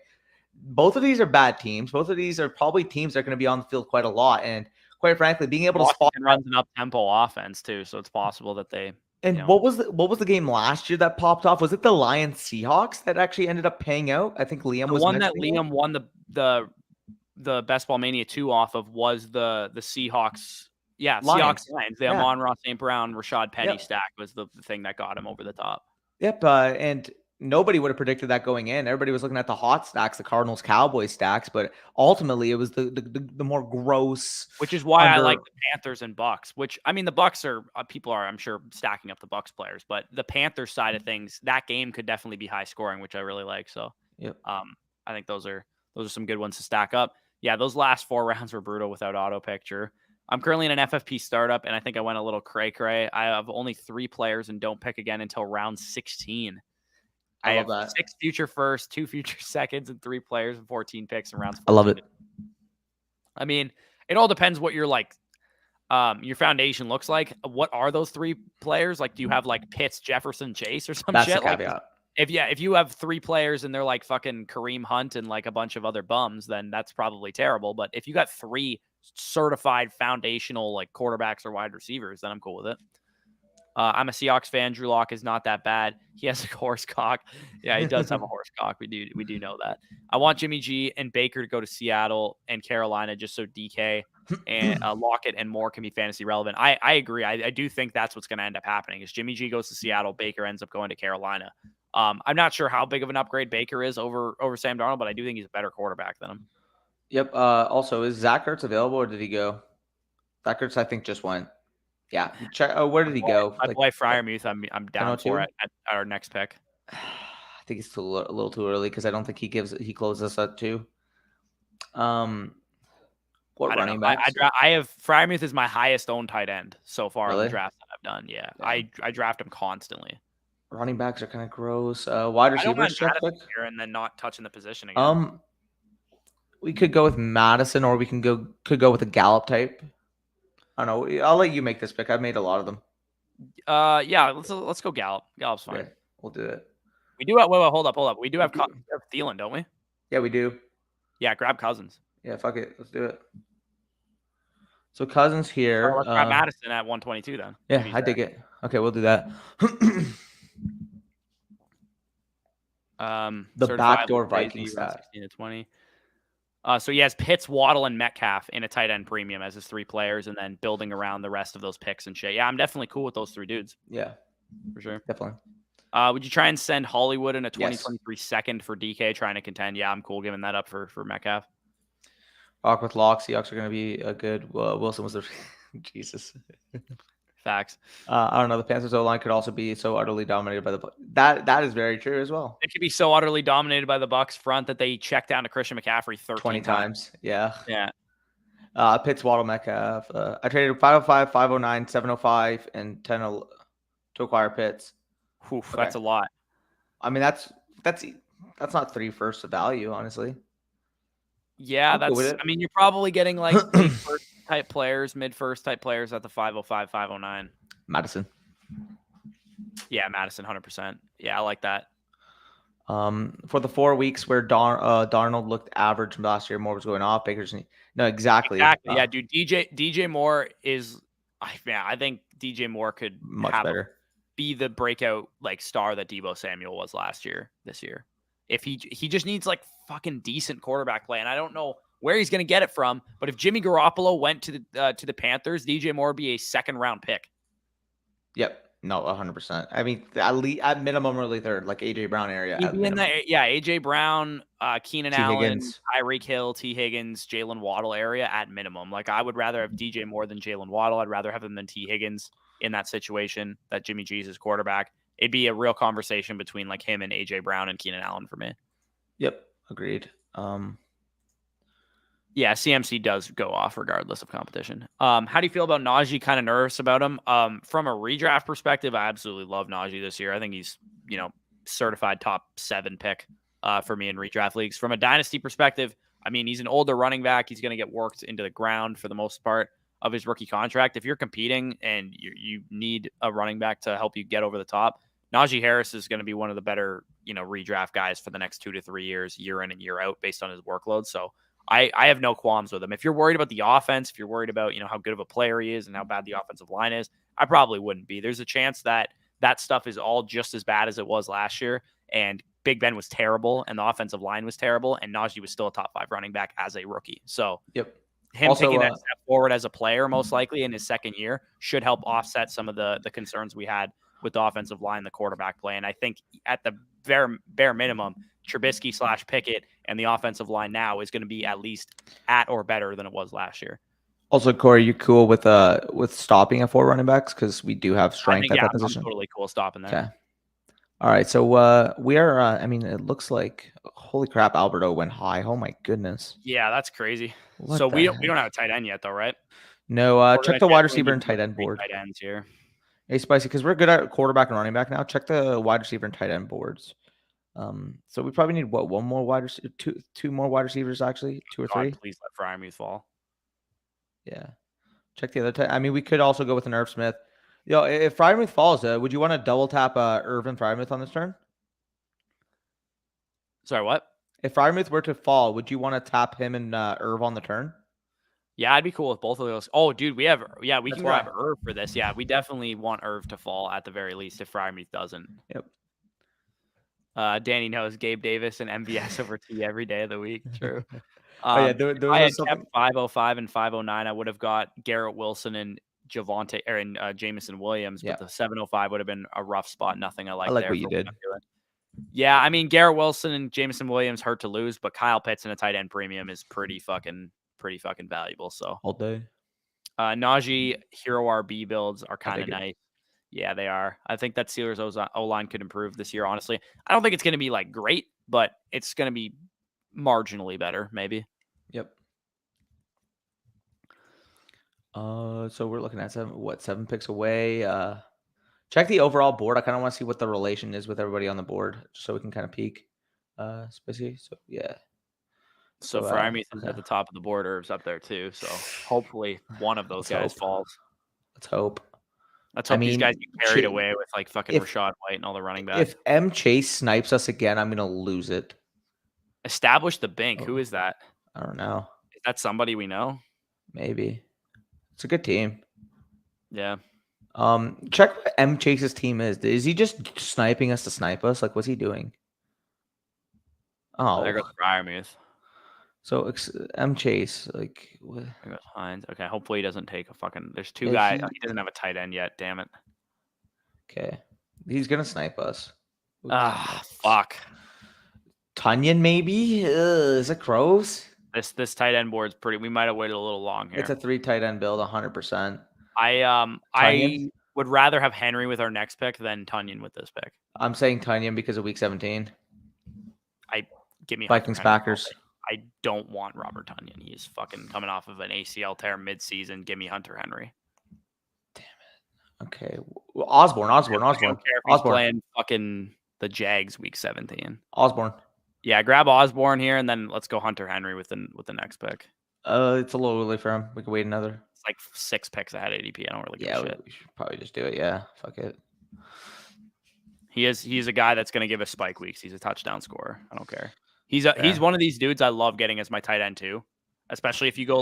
Both of these are bad teams. Both of these are probably teams that are going to be on the field quite a lot. And quite frankly, being able to spot runs an up-tempo offense too, so it's possible that they. And what was the game last year that popped off? Was it the Lions Seahawks that actually ended up paying out? I think Liam the was one that Liam won the Best Ball Mania 2 off of was the Seahawks. Yeah, Lions. Seahawks Lions. The Amon-Ra St. Brown, Rashad Penny stack was the thing that got him over the top. Yep, and nobody would have predicted that going in. Everybody was looking at the hot stacks, the Cardinals Cowboys stacks, but ultimately it was the more gross. Which is why I like the Panthers and Bucks. Which, I mean, the Bucks are people are, I'm sure, stacking up the Bucks players, but the Panthers side of things, that game could definitely be high scoring, which I really like. So, yep. I think those are some good ones to stack up. Yeah, those last 4 rounds were brutal without auto picture. I'm currently in an FFP startup, and I think I went a little cray-cray. I have only 3 players and don't pick again until round 16. I have that. 6 future firsts, 2 future seconds, and 3 players and 14 picks in rounds 14. I love it. I mean, it all depends what your your foundation looks like. What are those 3 players? Like, do you have like Pitts, Jefferson, Chase, or some That's shit? The caveat. If you have 3 players and they're like fucking Kareem Hunt and like a bunch of other bums, then that's probably terrible. But if you got 3 certified foundational like quarterbacks or wide receivers, then I'm cool with it. I'm a Seahawks fan. Drew Lock is not that bad. He has a horse cock. Yeah, he does have a horse cock. We do know that. I want Jimmy G and Baker to go to Seattle and Carolina just so DK and Lockett and Moore can be fantasy relevant. I agree. I do think that's what's going to end up happening is Jimmy G goes to Seattle, Baker ends up going to Carolina. I'm not sure how big of an upgrade Baker is over Sam Darnold, but I do think he's a better quarterback than him. Yep. Also, is Zach Ertz available or did he go? Zach Ertz, I think, just went. Yeah. Check. Where did he go? My boy Freiermuth, I'm down for it at our next pick. I think it's a little too early because I don't think he closes us at 2. What running back? I have Freiermuth is my highest owned tight end so far in the draft that I've done. Yeah. I draft him constantly. Running backs are kind of gross. Wide receivers here and then not touching the position again. We could go with Madison, or we could go with a Gallup type. I don't know. I'll let you make this pick. I've made a lot of them. Yeah. Let's go Gallup. Gallup's fine. Okay, we'll do it. We do have. Wait, hold up. We do have Thielen, don't we? Yeah, we do. Yeah, grab Cousins. Yeah, fuck it. Let's do it. So Cousins here. Let's grab Madison at 122 then. Yeah, I dig it. Okay, we'll do that. The backdoor Vikings stat. 16 to 20. So he has Pitts, Waddle, and Metcalf in a tight end premium as his 3 players, and then building around the rest of those picks and shit. Yeah, I'm definitely cool with those 3 dudes. Yeah, for sure. Definitely. Would you try and send Hollywood in a 2023 second for DK trying to contend? Yeah, I'm cool giving that up for Metcalf. Rock with lock. Seahawks are going to be a good. Wilson was the Jesus. Facts. I don't know. The Panthers O-line could also be so utterly dominated by the that is very true as well. It could be so utterly dominated by the Bucks front that they check down to Christian McCaffrey 20 times. Yeah. Pitts, Waddle, Metcalf. I traded 505, 509, 705, and 10 to acquire Pitts. Oof, okay. That's a lot. I mean, that's not 3 firsts of value, honestly. Yeah, I mean, you're probably getting like first type players, mid-first type players at the 505, 509. Madison. Yeah, Madison, 100%. Yeah, I like that. For the 4 weeks where Darnold looked average from last year, Moore was going off. Baker's no, exactly. Yeah, dude. DJ Moore is, I think DJ Moore could much better be the breakout like star that Deebo Samuel was this year. If he just needs like fucking decent quarterback play, and I don't know where he's going to get it from. But if Jimmy Garoppolo went to the Panthers, DJ Moore would be a second-round pick. Yep. No, 100%. I mean, at minimum, early third, like AJ Brown area. He'd be in AJ Brown, Keenan Allen, Higgins. Tyreek Hill, T. Higgins, Jalen Waddle area at minimum. Like, I would rather have DJ Moore than Jalen Waddle. I'd rather have him than T. Higgins in that situation, that Jimmy G's his quarterback. It'd be a real conversation between like him and AJ Brown and Keenan Allen for me. Yep, agreed. Yeah, CMC does go off regardless of competition. How do you feel about Najee? Kind of nervous about him. From a redraft perspective, I absolutely love Najee this year. I think he's, certified top 7 pick for me in redraft leagues. From a dynasty perspective, I mean, he's an older running back. He's going to get worked into the ground for the most part of his rookie contract. If you're competing and you need a running back to help you get over the top, Najee Harris is going to be one of the better, redraft guys for the next 2 to 3 years, year in and year out, based on his workload. So I have no qualms with him. If you're worried about the offense, if you're worried about, how good of a player he is and how bad the offensive line is, I probably wouldn't be. There's a chance that stuff is all just as bad as it was last year. And Big Ben was terrible and the offensive line was terrible. And Najee was still a top 5 running back as a rookie. So him also, taking that step forward as a player, most likely in his second year, should help offset some of the concerns we had with the offensive line, the quarterback play. And I think at the bare minimum, Trubisky / Pickett and the offensive line now is going to be at least at or better than it was last year. Also, Corey, you cool with stopping at 4 running backs because we do have strength at that position? I'm totally cool stopping there. Okay. All right, so we are. I mean, it looks like holy crap, Alberto went high. Oh my goodness. Yeah, that's crazy. So we don't have a tight end yet, though, right? No. Check the wide receiver and tight end board. Tight ends here. Hey, Spicy, because we're good at quarterback and running back now. Check the wide receiver and tight end boards. So we probably need one more wide receiver, two more wide receivers actually, 2 or 3. Please let Freiermuth fall. Yeah, check the other. I mean, we could also go with an Irv Smith. If Freiermuth falls, would you want to double tap Irv Freiermuth on this turn? Sorry, what? If Freiermuth were to fall, would you want to tap him and Irv on the turn? Yeah, I'd be cool with both of those. Oh, dude, we can grab Irv for this. Yeah, we definitely want Irv to fall at the very least if Freiermuth doesn't. Yep. Danny knows Gabe Davis and MVS over T every day of the week. True. There I had kept 505 and 509. I would have got Garrett Wilson and Jameson Williams, but the 705 would have been a rough spot. Nothing I like there. What you did. Yeah, I mean, Garrett Wilson and Jameson Williams hurt to lose, but Kyle Pitts in a tight end premium is pretty fucking valuable. So all day. Najee Hero RB builds are kind of nice. Yeah, they are. I think that Steelers O-line could improve this year, honestly. I don't think it's going to be like great, but it's going to be marginally better, maybe. Yep. So we're looking at 7 picks away. Check the overall board. I kind of want to see what the relation is with everybody on the board, just so we can kind of peek. Spicy. So yeah. So Freiermuth is at the top of the board, Irv's up there too. So hopefully one of those guys falls. Let's hope. These guys get carried away with like fucking Rachaad White and all the running backs. If M. Chase snipes us again, I'm gonna lose it. Establish the bank. Who is that? I don't know. Is that somebody we know? Maybe. It's a good team. Yeah. Check what M. Chase's team is. Is he just sniping us to snipe us? Like, what's he doing? Oh, there goes Freiermuth. So M. Chase, like, what? There goes Hines. Okay, hopefully he doesn't take a fucking. There's 2 guys. He doesn't have a tight end yet. Damn it. Okay, he's gonna snipe us. Fuck. Tunyon, maybe? Is it gross? This tight end board's pretty. We might have waited a little long here. It's a 3 tight end build, 100%. I would rather have Henry with our next pick than Tunyon with this pick. I'm saying Tunyon because of week 17. Give me Vikings Packers. I don't want Robert Tunyon. He's fucking coming off of an ACL tear mid-season. Give me Hunter Henry. Damn it. Okay. Osborne. I don't care if he's playing fucking the Jags week 17. Osborne. Yeah, grab Osborne here, and then let's go Hunter Henry with the next pick. It's a little early for him. We can wait another. It's like 6 picks ahead of ADP. I don't really give a shit. We should probably just do it. Yeah, fuck it. He's a guy that's going to give us spike weeks. He's a touchdown scorer. I don't care. He's one of these dudes I love getting as my tight end too, especially if you go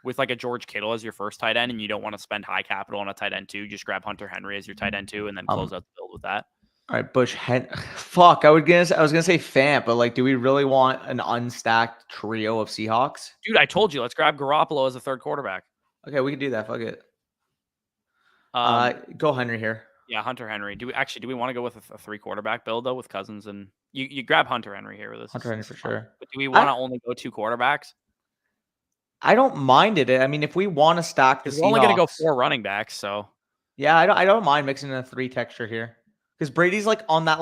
with a George Kittle as your first tight end and you don't want to spend high capital on a tight end too. Just grab Hunter Henry as your tight end too, and then close out the build with that. All right, Fuck, I was gonna say Fant, but like, do we really want an unstacked trio of Seahawks? Dude, I told you, let's grab Garoppolo as a third quarterback. Okay, we can do that. Fuck it. Um, Go Henry here. Yeah, Hunter Henry. Do we want to go with a 3 quarterback build though with Cousins and you grab Hunter Henry here with this? Hunter Henry for sure. But do we want to only go 2 quarterbacks? I don't mind it. I mean, if we want to stack the Seahawks, we're only going to go 4 running backs, so yeah, I don't mind mixing in a 3 texture here because Brady's like on that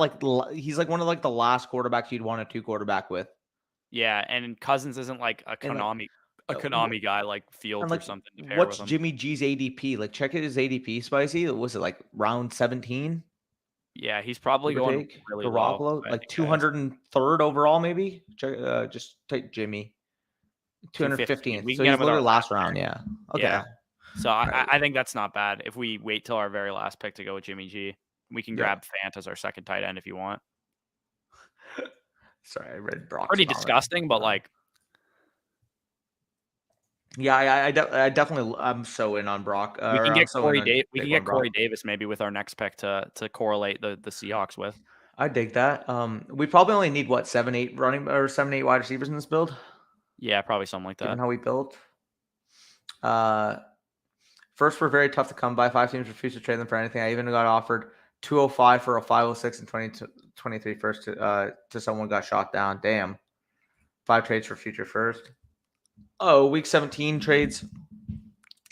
he's like one of like the last quarterbacks you'd want a 2 quarterback with. Yeah, and Cousins isn't like a Konami guy like Fields or something. To pair what's with him. Jimmy G's ADP? Like, check his ADP, Spicy. Was it like round 17? Yeah, he's probably going really low. Like 203rd overall, maybe. Just take Jimmy. 215th. So he's literally last round. Yeah. Okay. Yeah. So I think that's not bad. If we wait till our very last pick to go with Jimmy G, we can grab Fant as our second tight end if you want. Sorry, I read Brock's pretty disgusting, but like. Yeah, I definitely. I'm so in on Brock. We can get Corey Davis maybe with our next pick to correlate the Seahawks with. I dig that. We probably only need 7-8 running or 7-8 wide receivers in this build. Yeah, probably something like that. Given how we built. First, we're very tough to come by. 5 teams refuse to trade them for anything. I even got offered 205 for a 506 and 23 first to someone got shot down. Damn. 5 trades for future first. Oh, week 17 trades.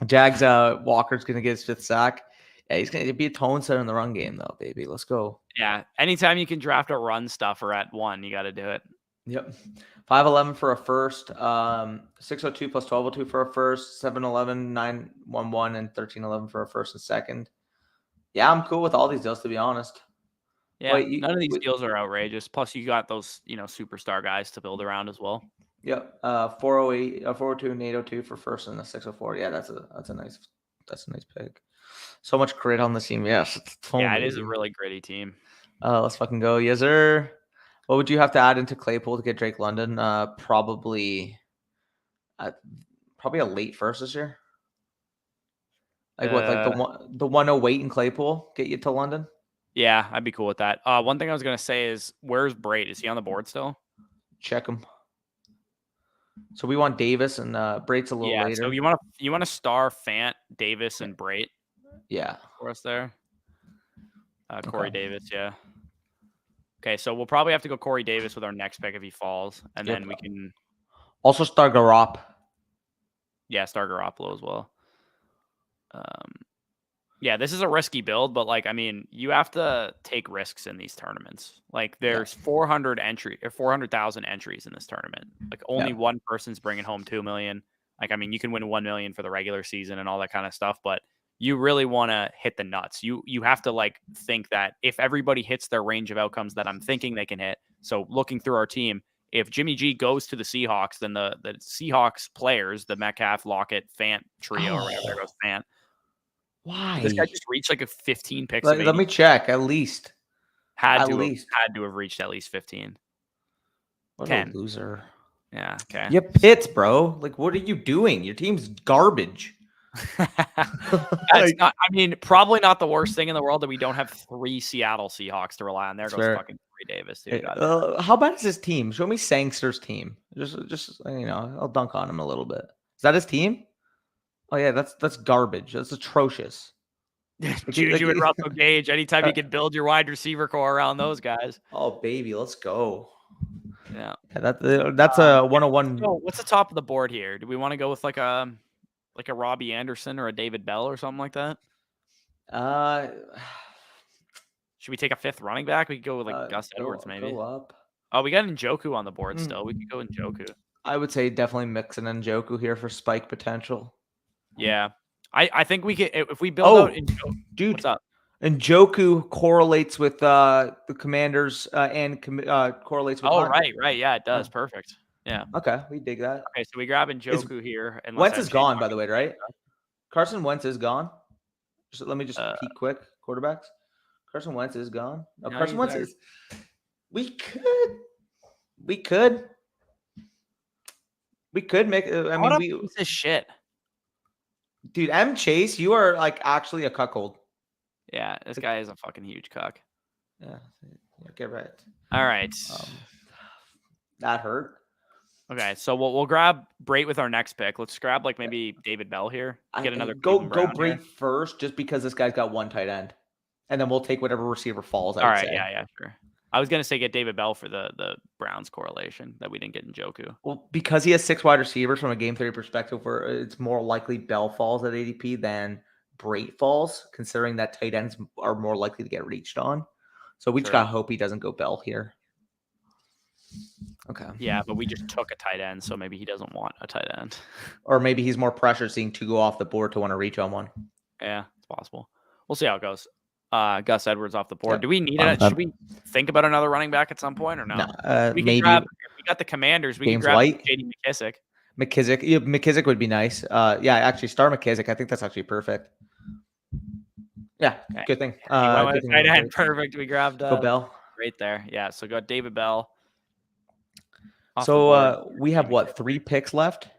Jags Walker's gonna get his 5th sack. Yeah, he's gonna be a tone setter in the run game though, baby. Let's go. Yeah. Anytime you can draft a run stuffer at 1, you gotta do it. Yep. 511 for a first, 602 plus 1202 for a first, 711, 911, and 1311 for a first and second. Yeah, I'm cool with all these deals, to be honest. Yeah, none of these deals are outrageous. Plus, you got those, superstar guys to build around as well. Yep. 408, 402, and 802 for first and a 604. Yeah, that's a nice pick. So much grit on the team. Yes. Yeah, it is a really gritty team. Let's fucking go. Yes, sir. What would you have to add into Claypool to get Drake London? Probably a late first this year. Like what? Like the 108 in Claypool get you to London? Yeah, I'd be cool with that. One thing I was gonna say is, where's Braid? Is he on the board still? Check him. So we want Davis and Braid's a little later. So you want to star Fant, Davis, and Braid? Yeah, for us there. Corey Davis, yeah. Okay, so we'll probably have to go Corey Davis with our next pick if he falls, and then we can also start Garop. Yeah, start Garoppolo as well. Yeah, this is a risky build, but you have to take risks in these tournaments. Like, there's 400,000 entries in this tournament. Like, only one person's bringing home 2 million. Like, you can win 1 million for the regular season and all that kind of stuff, but you really want to hit the nuts. You have to think that if everybody hits their range of outcomes that I'm thinking they can hit. So looking through our team, if Jimmy G goes to the Seahawks, then the Seahawks players, the Metcalf, Lockett, Fant trio, or whatever, there goes Fant. Why? This guy just reached a 15 picks. Let me check. At least had to have reached at least 15. What 10. A loser. Yeah. Okay. You Pitts, bro. Like, what are you doing? Your team's garbage. That's not. Probably not the worst thing in the world that we don't have 3 Seattle Seahawks to rely on. There goes fucking Corey Davis. Dude. How bad is his team? Show me Sangster's team. Just I'll dunk on him a little bit. Is that his team? Oh yeah, that's garbage. That's atrocious. Juju and Russell Gage. Anytime you can build your wide receiver core around those guys. Oh baby, let's go. Yeah, that's a 101. So what's the top of the board here? Do we want to go with like a Robbie Anderson or a David Bell or something like that? Should we take a 5th running back? We could go with Gus Edwards maybe. Go up. Oh, we got Njoku on the board still. We could go Njoku. I would say definitely mix an Njoku here for spike potential. Yeah. I think we could, if we build out Njoku. Dude, what's up? Njoku correlates with the Commanders and correlates with Hunt. Right. Yeah, it does. Perfect. Yeah. Okay, we dig that. Okay, so we grab Njoku here. And Wentz is gone, by the way, right? Carson Wentz is gone. Let me just peek quick. Quarterbacks. Carson Wentz is gone. No, Carson Wentz is. We could make. Piece of shit. Dude, M. Chase, you are actually a cuckold. Yeah, this guy is a fucking huge cuck. Yeah, get right. All right. That hurt. Okay, so we'll grab Brait with our next pick. Let's grab like maybe David Bell here. Get another Go Cleveland Brown Brait here. first, just because this guy's got one tight end, and then we'll take whatever receiver falls. I All would right, say. yeah, sure. I was gonna say get David Bell for the Browns correlation that we didn't get in Njoku. Well, because he has 6 wide receivers from a game theory perspective, where it's more likely Bell falls at ADP than Brait falls, considering that tight ends are more likely to get reached on. So we just gotta hope he doesn't go Bell here. Okay. Yeah, but we just took a tight end, so maybe he doesn't want a tight end. Or maybe he's more pressured seeing 2 go off the board to want to reach on one. Yeah, it's possible. We'll see how it goes. Gus Edwards off the board. Yep. Do we need it? Should we think about another running back at some point or no? We maybe. Grab, we got the Commanders. We James can grab White. JD McKissick. McKissick would be nice. Yeah, actually start McKissick. I think that's actually perfect. Yeah, Okay. good thing. Good thing perfect. We grabbed go Bell right there. Yeah, so got David Bell. So we have what, 3 picks left?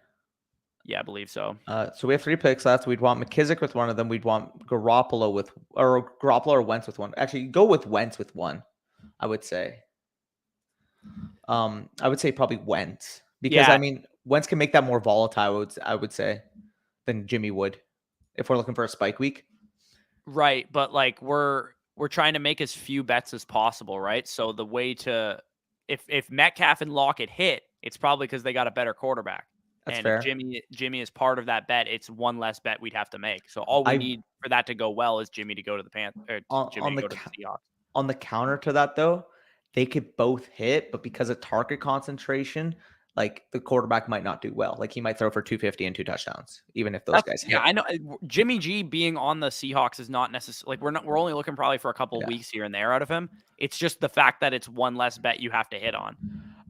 Yeah, I believe so. So we have 3 picks left. We'd want McKissick with one of them. We'd want Garoppolo or Wentz with one. Actually, go with Wentz with one, I would say. I would say probably Wentz because I mean Wentz can make that more volatile. I would say than Jimmy would if we're looking for a spike week. Right, but like we're trying to make as few bets as possible, right? So the way to if Metcalf and Lockett hit, it's probably because they got a better quarterback. That's and fair. If Jimmy is part of that bet, it's one less bet we'd have to make. So all we need for that to go well is Jimmy to go to the Panthers. Jimmy to go to the Seahawks. On the counter to that, though, they could both hit, but because of target concentration, like the quarterback might not do well. Like he might throw for 250 and 2 touchdowns, even if those guys hit. Yeah, I know. Jimmy G being on the Seahawks is not necessarily like we're only looking probably for a couple of weeks here and there out of him. It's just the fact that it's one less bet you have to hit on.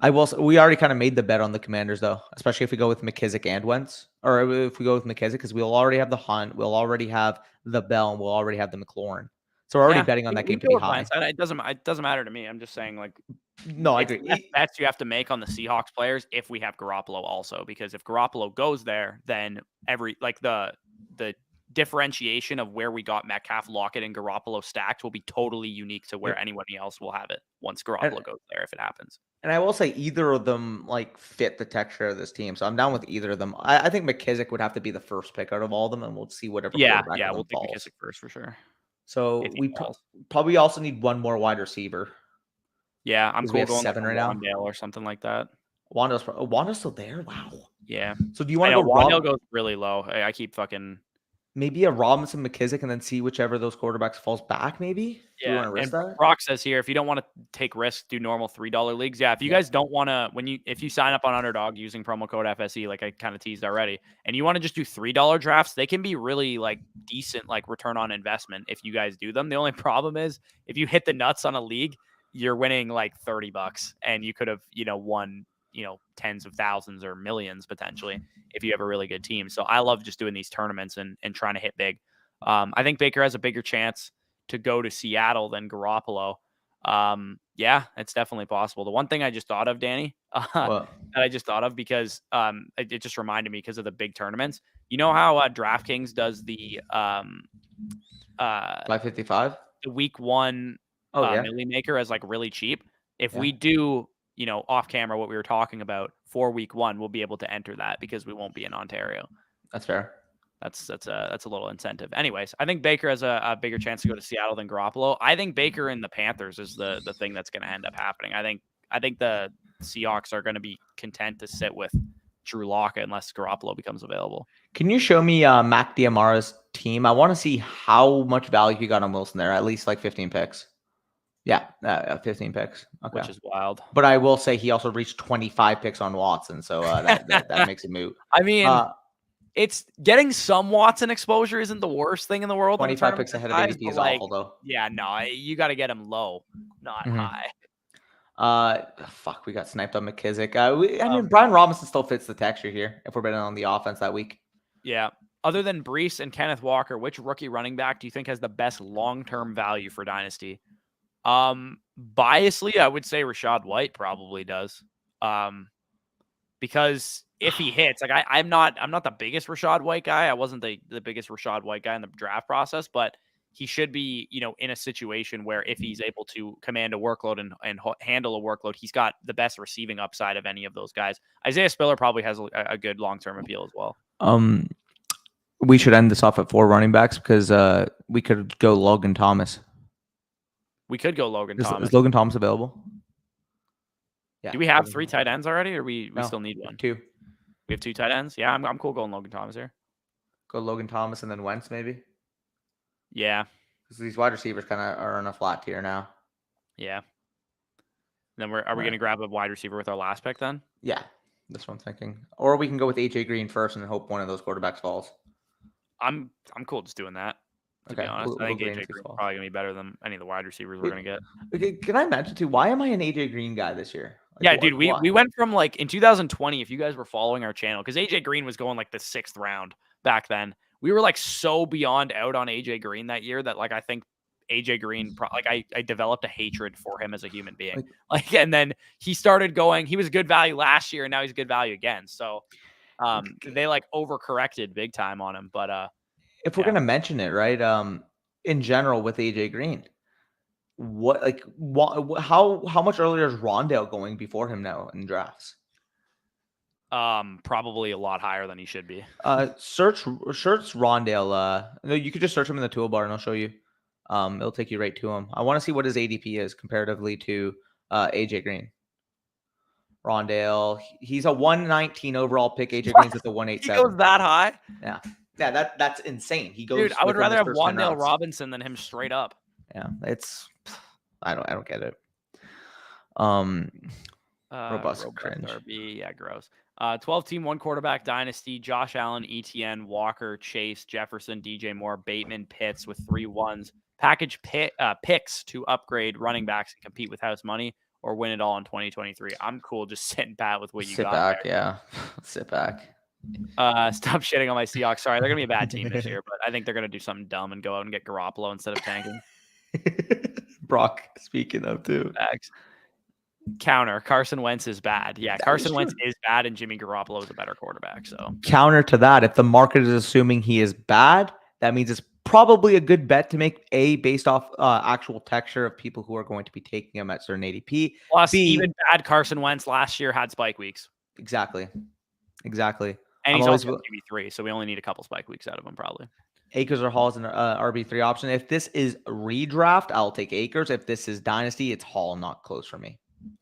We already kind of made the bet on the Commanders, though, especially if we go with McKissick and Wentz, or if we go with McKissick, because we'll already have the Hunt, we'll already have the Bell, and we'll already have the McLaurin. So we're already betting on that game to be high. It doesn't matter to me. I'm just saying, like, no, I agree. Bets you have to make on the Seahawks players if we have Garoppolo also, because if Garoppolo goes there, then the differentiation of where we got Metcalf, Lockett, and Garoppolo stacked will be totally unique to where anybody else will have it once Garoppolo goes there, if it happens. And I will say either of them like fit the texture of this team, so I'm down with either of them. I think McKissick would have to be the first pick out of all of them, and we'll see whatever. We'll take McKissick first for sure. So we probably also need one more wide receiver. Yeah, I'm cool going 7 right now, or something like that. Wanda's still there. Wow. Yeah. So do you want to go? Wandale goes really low. I keep fucking. Maybe a Robinson, McKissick, and then see whichever of those quarterbacks falls back, maybe? Yeah, do you want to risk that? Brock says here, if you don't want to take risks, do normal $3 leagues. Yeah, if you guys don't want to, if you sign up on Underdog using promo code FSE, like I kind of teased already, and you want to just do $3 drafts, they can be really like decent, like return on investment if you guys do them. The only problem is if you hit the nuts on a league, you're winning like $30 and you could have, won, tens of thousands or millions potentially if you have a really good team. So I love just doing these tournaments and trying to hit big. I think Baker has a bigger chance to go to Seattle than Garoppolo. Yeah, it's definitely possible. The one thing I just thought of, Danny, because it just reminded me because of the big tournaments. You know how DraftKings does the 555, the week 1 Millie Maker as like really cheap. If we do, off camera what we were talking about for week 1, we'll be able to enter that because we won't be in Ontario. That's fair. That's a little incentive. Anyways, I think Baker has a bigger chance to go to Seattle than Garoppolo. I think Baker and the Panthers is the thing that's going to end up happening. I think the Seahawks are going to be content to sit with Drew Lock unless Garoppolo becomes available. Can you show me Mac Diamara's team? I want to see how much value he got on Wilson there. At least like 15 picks. Yeah, 15 picks. Okay. Which is wild. But I will say he also reached 25 picks on Watson, so that makes it moot. I mean, it's getting some Watson exposure isn't the worst thing in the world. 25 picks ahead of ADP is awful, though. Yeah, no, you got to get him low, not high. Fuck, we got sniped on McKissick. Brian Robinson still fits the texture here if we're betting on the offense that week. Yeah. Other than Breece and Kenneth Walker, which rookie running back do you think has the best long-term value for Dynasty? Biasly, I would say Rachaad White probably does. Because if he hits, like I'm not the biggest Rachaad White guy. I wasn't the biggest Rachaad White guy in the draft process, but he should be, in a situation where if he's able to command a workload and handle a workload, he's got the best receiving upside of any of those guys. Isaiah Spiller probably has a good long-term appeal as well. We should end this off at 4 running backs because we could go Logan Thomas. We could go Logan Thomas. Is Logan Thomas available? Yeah. Do we have 3 tight ends already, or we still need one? 2. We have 2 tight ends. Yeah, I'm cool going Logan Thomas here. Go Logan Thomas and then Wentz maybe. Yeah, because these wide receivers kind of are on a flat tier now. Yeah. Then are we going to grab a wide receiver with our last pick then? Yeah, that's what I'm thinking. Or we can go with AJ Green first and hope one of those quarterbacks falls. I'm cool just doing that. To be honest, I think AJ Green's probably gonna be better than any of the wide receivers we're gonna get. Okay, can I mention too? Why am I an AJ Green guy this year? Yeah, dude, we went from like in 2020. If you guys were following our channel, because AJ Green was going like the 6th round back then, we were like so beyond out on AJ Green that year that like I think AJ Green, I developed a hatred for him as a human being. And then he started going. He was good value last year, and now he's good value again. So they like overcorrected big time on him, but if we're gonna mention it, right? In general, with AJ Green, how much earlier is Rondale going before him now in drafts? Probably a lot higher than he should be. Search Rondale. No, you could just search him in the toolbar, and I'll show you. It'll take you right to him. I want to see what his ADP is comparatively to AJ Green. Rondale, he's a 119 overall pick. AJ Green's at the 187. He goes that high? Yeah. Yeah, that's insane. He goes. Dude, I would rather have Wan'Dale Robinson than him straight up. Yeah, I don't get it. Robust cringe. RB, yeah, gross. 12-team, 1 quarterback dynasty. Josh Allen, ETN, Walker, Chase, Jefferson, DJ Moore, Bateman, Pitts with 3 1s. Package picks to upgrade running backs and compete with house money, or win it all in 2023. I'm cool just sitting pat with what you got. Sit back, there. Yeah. Sit back. Stop shitting on my Seahawks. Sorry, they're gonna be a bad team this year, but I think they're gonna do something dumb and go out and get Garoppolo instead of tanking. Brock, speaking of too. Facts. Counter, Carson Wentz is bad. Yeah, Carson Wentz is bad, and Jimmy Garoppolo is a better quarterback. So counter to that, if the market is assuming he is bad, that means it's probably a good bet to make based off actual texture of people who are going to be taking him at certain ADP. Plus, even bad Carson Wentz last year had spike weeks. Exactly. And he's also RB3, so we only need a couple spike weeks out of him, probably. Akers or Hall is an RB3 option. If this is redraft, I'll take Akers. If this is dynasty, it's Hall, not close for me.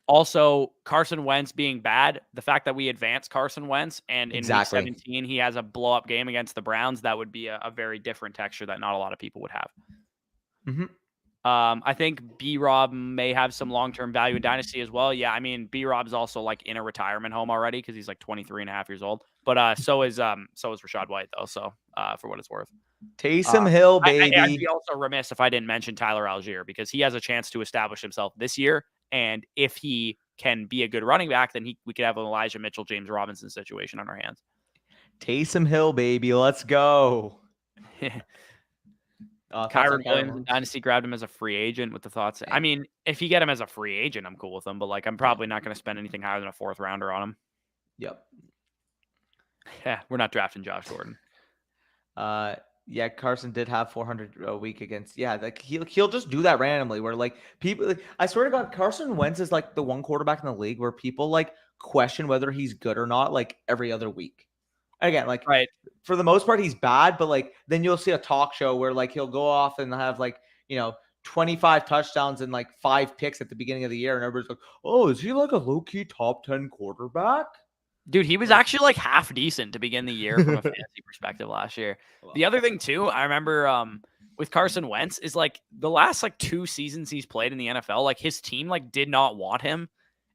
Also, Carson Wentz being bad, the fact that we advanced Carson Wentz and in week 17 he has a blow-up game against the Browns, that would be a very different texture that not a lot of people would have. Mm-hmm. I think B-Rob may have some long-term value in dynasty as well. Yeah, I mean, B-Rob's also like in a retirement home already because he's like 23 and a half years old. But so is Rachaad White though. So for what it's worth, Taysom Hill, baby. I'd be also remiss if I didn't mention Tyler Algier because he has a chance to establish himself this year. And if he can be a good running back, then we could have an Elijah Mitchell, James Robinson situation on our hands. Taysom Hill, baby. Let's go. Kyron Williams in Dynasty grabbed him as a free agent with the thoughts. I mean, if you get him as a free agent, I'm cool with him. But like, I'm probably not going to spend anything higher than a 4th rounder on him. Yep. Yeah, we're not drafting Josh Gordon. Yeah, Carson did have 400 a week against. Yeah, like he'll just do that randomly. Where like people, I swear to God, Carson Wentz is like the one quarterback in the league where people like question whether he's good or not, like every other week. Again, like right. For the most part, he's bad, but like then you'll see a talk show where like he'll go off and have like 25 touchdowns and like 5 picks at the beginning of the year, and everybody's like, "Oh, is he like a low key top 10 quarterback?" Dude, he was actually like half decent to begin the year from a fantasy perspective last year. The other thing too, I remember with Carson Wentz is like the last like 2 seasons he's played in the NFL, like his team like did not want him,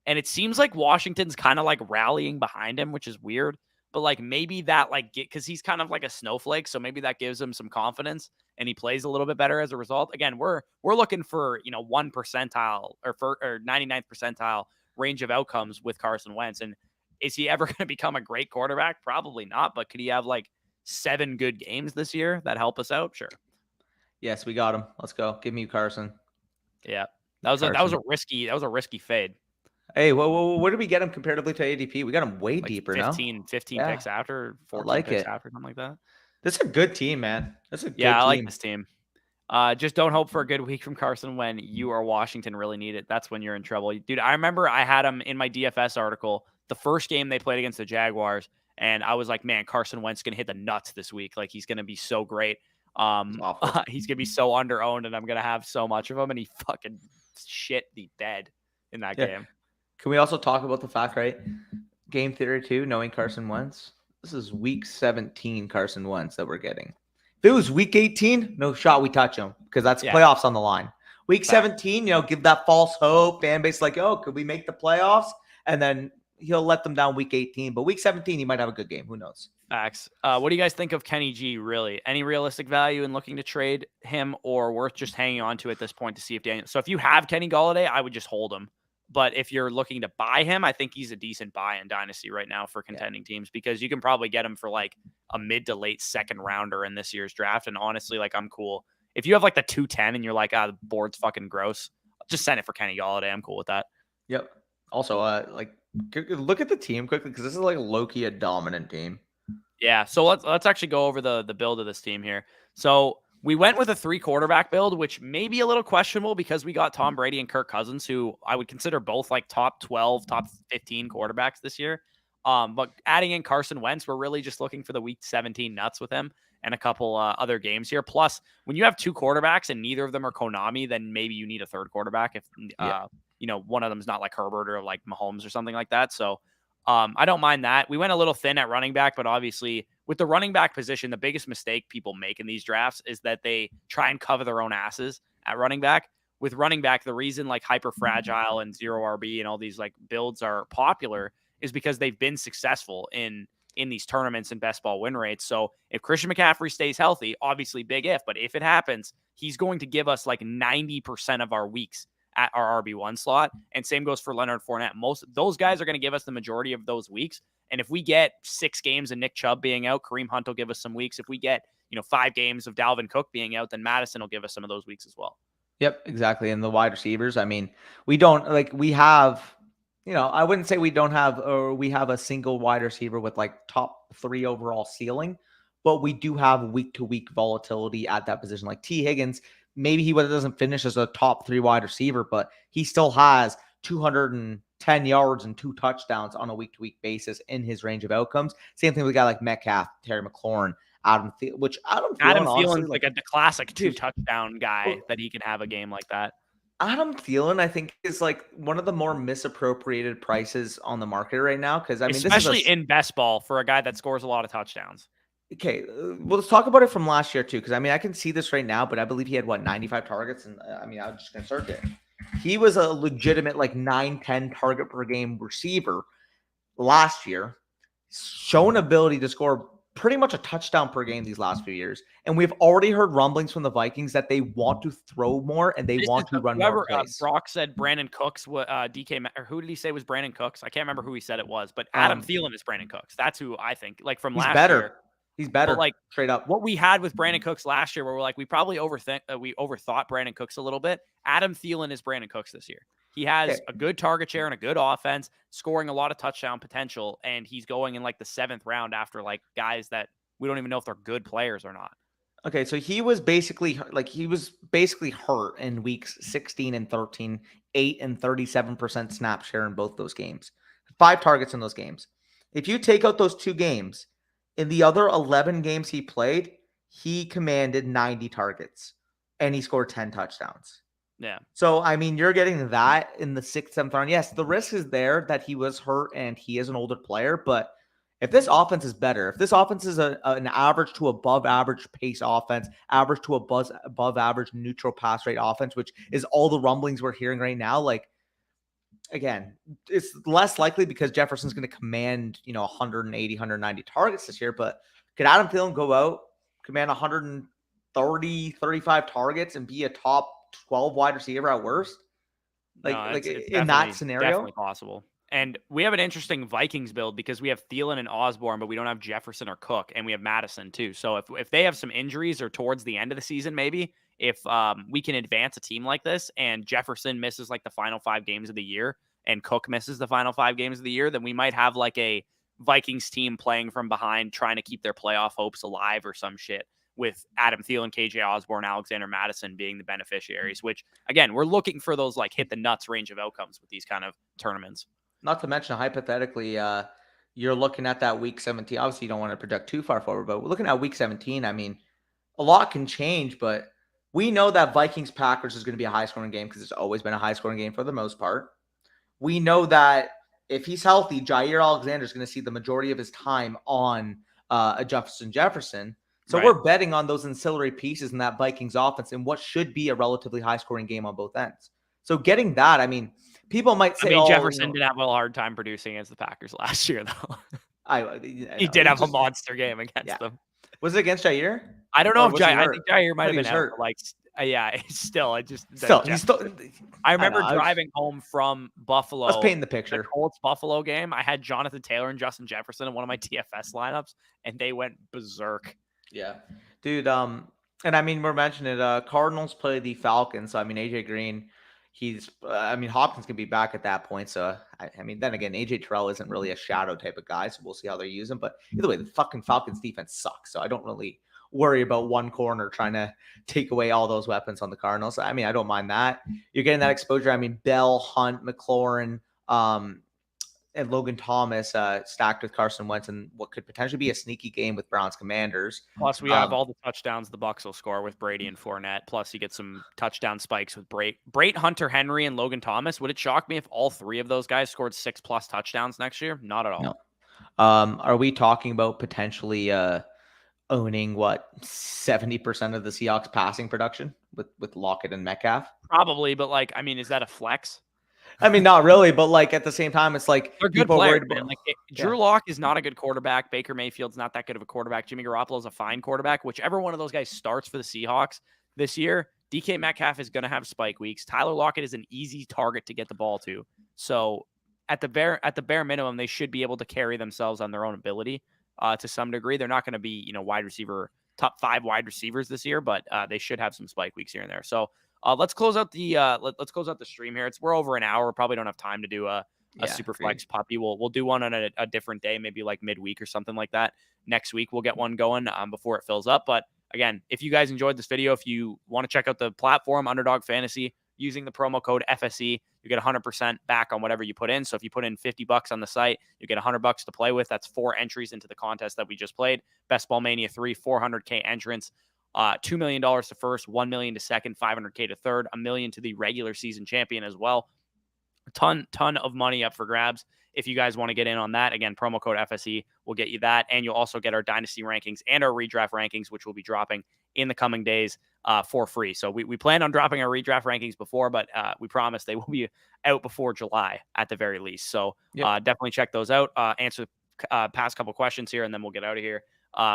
and it seems like Washington's kind of like rallying behind him, which is weird. But like maybe that like because he's kind of like a snowflake, so maybe that gives him some confidence and he plays a little bit better as a result. Again, we're looking for 1 percentile or 99th percentile range of outcomes with Carson Wentz. And is he ever going to become a great quarterback? Probably not. But could he have like 7 good games this year that help us out? Sure. Yes, we got him. Let's go. Give me Carson. Yeah, that was a risky fade. Hey, what did we get him comparatively to ADP? We got him way like deeper 15 now. 15 picks after, 14 picks after, something like that. This is a good team, man. That's a good team. I like this team. Just don't hope for a good week from Carson when you or Washington really need it. That's when you're in trouble. Dude, I remember I had him in my DFS article, the first game they played against the Jaguars, and I was like, man, Carson Wentz going to hit the nuts this week. Like, he's going to be so great. He's going to be so under-owned, and I'm going to have so much of him, and he fucking shit the bed in that game. Can we also talk about the fact, right? Game theory too, knowing Carson Wentz. This is week 17 Carson Wentz that we're getting. If it was week 18, no shot we touch him because that's playoffs on the line. Week 17, give that false hope. Fan base like, oh, could we make the playoffs? And then he'll let them down week 18. But week 17, he might have a good game. Who knows? Facts. What do you guys think of Kenny G, really? Any realistic value in looking to trade him or worth just hanging on to at this point to see if Daniel... So if you have Kenny Golladay, I would just hold him. But if you're looking to buy him, I think he's a decent buy in Dynasty right now for contending teams because you can probably get him for like a mid to late second rounder in this year's draft. And honestly, like, I'm cool. If you have like the 210 and you're like, the board's fucking gross, just send it for Kenny Golladay. I'm cool with that. Yep. Also, look at the team quickly because this is like low-key a dominant team. Yeah. So let's actually go over the build of this team here. So we went with a 3 quarterback build, which may be a little questionable because we got Tom Brady and Kirk Cousins, who I would consider both like top 12, top 15 quarterbacks this year. But adding in Carson Wentz, we're really just looking for the week 17 nuts with him and a couple other games here. Plus, when you have 2 quarterbacks and neither of them are Konami, then maybe you need a third quarterback if one of them is not like Herbert or like Mahomes or something like that. So I don't mind that. We went a little thin at running back, but obviously with the running back position, the biggest mistake people make in these drafts is that they try and cover their own asses at running back. With running back, the reason like hyper fragile and zero RB and all these like builds are popular is because they've been successful in these tournaments and best ball win rates. So if Christian McCaffrey stays healthy, obviously big if, but if it happens, he's going to give us like 90% of our weeks at our RB1 slot. And same goes for Leonard Fournette. Most of those guys are going to give us the majority of those weeks. And if we get 6 games of Nick Chubb being out, Kareem Hunt will give us some weeks. If we get, 5 games of Dalvin Cook being out, then Madison will give us some of those weeks as well. Yep, exactly. And the wide receivers, I mean, we don't we have, I wouldn't say we don't have, or we have a single wide receiver with like top 3 overall ceiling, but we do have week to week volatility at that position. Like T. Higgins, maybe he doesn't finish as a top 3 wide receiver, but he still has 210 yards and 2 touchdowns on a week-to-week basis in his range of outcomes. Same thing with a guy like Metcalf, Terry McLaurin, Adam Thielen's like a classic 2-touchdown guy that he can have a game like that. Adam Thielen, I think, is like one of the more misappropriated prices on the market right now because especially in best ball for a guy that scores a lot of touchdowns. Okay, well, let's talk about it from last year too, because I can see this right now, but I believe he had 95 targets, and I'm just gonna search it. He was a legitimate like 9-10 target per game receiver last year, shown ability to score pretty much a touchdown per game these last few years, and we've already heard rumblings from the Vikings that they want to throw more and they want to run more plays. Brock said Brandon Cooks, DK, or who did he say was Brandon Cooks? I can't remember who he said it was, but Adam Thielen is Brandon Cooks. That's who I think. Like from last year. He's better, but like straight up. What we had with Brandon Cooks last year, where we're like, we probably overthought Brandon Cooks a little bit. Adam Thielen is Brandon Cooks this year. He has a good target share and a good offense, scoring a lot of touchdown potential, and he's going in like the 7th round after like guys that we don't even know if they're good players or not. Okay, so he was basically hurt in weeks 16 and 13, 8 and 37% snap share in both those games. 5 targets in those games. If you take out those 2 games, in the other 11 games he played, he commanded 90 targets and he scored 10 touchdowns. Yeah. So, you're getting that in the 6th, 7th round. Yes, the risk is there that he was hurt and he is an older player. But if this offense is better, if this offense is an average to above average pace offense, average to above average neutral pass rate offense, which is all the rumblings we're hearing right now, like, again, it's less likely because Jefferson's going to command, 180, 190 targets this year. But could Adam Thielen go out, command 130, 35 targets and be a top 12 wide receiver at worst? It's in that scenario? Definitely possible. And we have an interesting Vikings build because we have Thielen and Osborne, but we don't have Jefferson or Cook, and we have Madison too. So if they have some injuries or towards the end of the season, maybe if we can advance a team like this and Jefferson misses like the final 5 games of the year and Cook misses the final 5 games of the year, then we might have like a Vikings team playing from behind, trying to keep their playoff hopes alive or some shit. with Adam Thielen, KJ Osborne, Alexander Madison being the beneficiaries, which again, we're looking for those like hit the nuts range of outcomes with these kind of tournaments. Not to mention, hypothetically, you're looking at that week 17. Obviously, you don't want to project too far forward, but we're looking at week 17. I mean, a lot can change, but we know that Vikings Packers is going to be a high scoring game because it's always been a high scoring game for the most part. We know that if he's healthy, Jair Alexander is going to see the majority of his time on a Jefferson. So Right. we're betting on those ancillary pieces in that Vikings offense and what should be a relatively high scoring game on both ends. So getting that, I mean, people might say, Jefferson did have a hard time producing against the Packers last year, though. He did have a monster game against them. Was it against Jair? I don't know if Jair. I think Jair might have been hurt. Like, yeah, still, I remember driving home from Buffalo. Let's paint the picture. The Colts Buffalo game. I had Jonathan Taylor and Justin Jefferson in one of my DFS lineups, and they went berserk. Yeah, dude. And I mean, we're mentioning it. Cardinals play the Falcons. So I mean, AJ Green. Hopkins can be back at that point. So, I mean, then again, AJ Terrell isn't really a shadow type of guy. So we'll see how they use him. But either way, the fucking Falcons defense sucks. So I don't really worry about one corner trying to take away all those weapons on the Cardinals. I mean, I don't mind that. You're getting that exposure. I mean, Bell, Hunt, McLaurin, and Logan Thomas stacked with Carson Wentz and what could potentially be a sneaky game with Browns Commanders. Plus, we have all the touchdowns the Bucs will score with Brady and Fournette. Plus, you get some touchdown spikes with Brate, Hunter Henry, and Logan Thomas. Would it shock me if all three of those guys scored 6+ touchdowns next year? Not at all. No. Are we talking about potentially owning 70% of the Seahawks passing production with Lockett and Metcalf? Probably, but like, I mean, is that a flex? I mean, not really, but like at the same time, it's like they're good players, man. Like Drew Lock is not a good quarterback. Baker Mayfield's not that good of a quarterback. Jimmy Garoppolo's a fine quarterback. Whichever one of those guys starts for the Seahawks this year, DK Metcalf is going to have spike weeks. Tyler Lockett is an easy target to get the ball to. So at the bare minimum, they should be able to carry themselves on their own ability to some degree. They're not going to be top 5 wide receivers this year, but they should have some spike weeks here and there. So. Let's close out the stream here. We're over an hour. Probably don't have time to do a super flex puppy. We'll do one on a different day, maybe like midweek or something like that. Next week we'll get one going before it fills up. But again, if you guys enjoyed this video, if you want to check out the platform Underdog Fantasy using the promo code FSE, you get 100% back on whatever you put in. So if you put in $50 on the site, you get $100 to play with. That's 4 entries into the contest that we just played. Best Ball Mania 3, 400K entrance. $2 million to first, $1 million to second, $500K to third, $1 million to the regular season champion as well. A ton of money up for grabs. If you guys want to get in on that, again, promo code FSE will get you that. And you'll also get our dynasty rankings and our redraft rankings, which will be dropping in the coming days for free. So we plan on dropping our redraft rankings before, but we promise they will be out before July at the very least. So definitely check those out. Answer past couple questions here, and then we'll get out of here.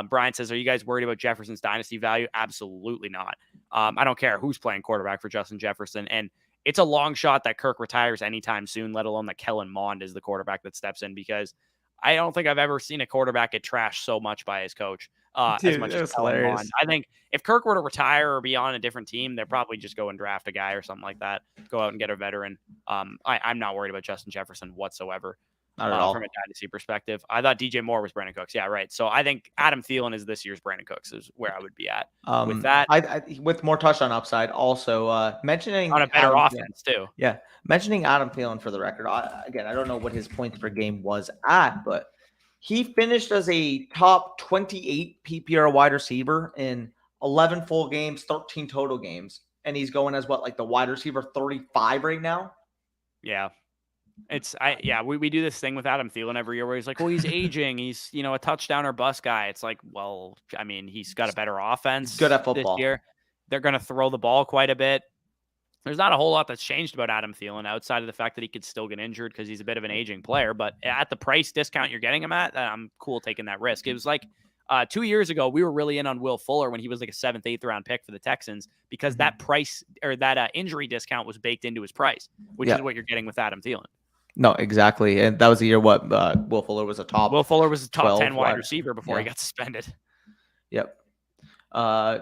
Brian says, are you guys worried about Jefferson's dynasty value? Absolutely not. I don't care who's playing quarterback for Justin Jefferson. And it's a long shot that Kirk retires anytime soon, let alone that Kellen Mond is the quarterback that steps in, because I don't think I've ever seen a quarterback get trashed so much by his coach as much as Kellen Mond. I think if Kirk were to retire or be on a different team, they'd probably just go and draft a guy or something like that, go out and get a veteran. I'm not worried about Justin Jefferson whatsoever. Not at all. From a dynasty perspective. I thought DJ Moore was Brandon Cooks. Yeah, right. So I think Adam Thielen is this year's Brandon Cooks is where I would be at. With that, with more touchdown upside, also mentioning on a better offense too. Yeah, mentioning Adam Thielen for the record. I don't know what his points per game was at, but he finished as a top 28 PPR wide receiver in 11 full games, 13 total games, and he's going as the wide receiver 35 right now. Yeah. We do this thing with Adam Thielen every year where he's like, well, he's aging. He's, a touchdown or bust guy. It's like, well, I mean, he's got a better offense. Good at football. This year. They're going to throw the ball quite a bit. There's not a whole lot that's changed about Adam Thielen outside of the fact that he could still get injured because he's a bit of an aging player. But at the price discount you're getting him at, I'm cool taking that risk. It was like 2 years ago, we were really in on Will Fuller when he was like a 7th, 8th round pick for the Texans because that price or that injury discount was baked into his price, which is what you're getting with Adam Thielen. No, exactly. And that was the year Will Fuller was a top 10 wide receiver before he got suspended. Yep.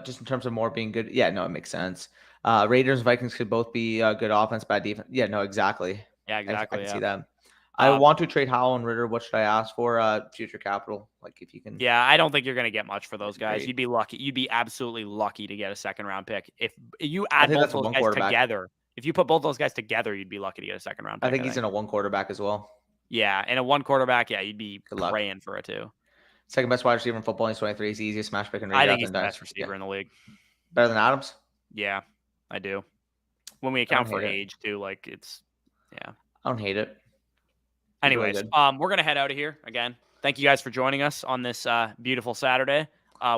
Just in terms of more being good. Yeah, no, it makes sense. Raiders and Vikings could both be good offense, bad defense. Yeah, no, exactly. Yeah, exactly. I can see that. I want to trade Howell and Ritter. What should I ask for? Future capital, like if you can. Yeah, I don't think you're going to get much for those guys. Agreed. You'd be lucky. You'd be absolutely lucky to get a second-round pick. If you I add think both that's a those one guys quarterback. together, if you put both those guys together, you'd be lucky to get a second-round pick. I think he's in a 1 quarterback as well. Yeah, and a 1 quarterback, yeah, you'd be Good luck. praying for it too. Second best wide receiver in football. He's 23. He's the easiest smash pick and I think he's the best receiver in the league. Better than Adams? Yeah, I do. When we account for age too, like it's, yeah. I don't hate it. Anyways, really we're going to head out of here again. Thank you guys for joining us on this beautiful Saturday.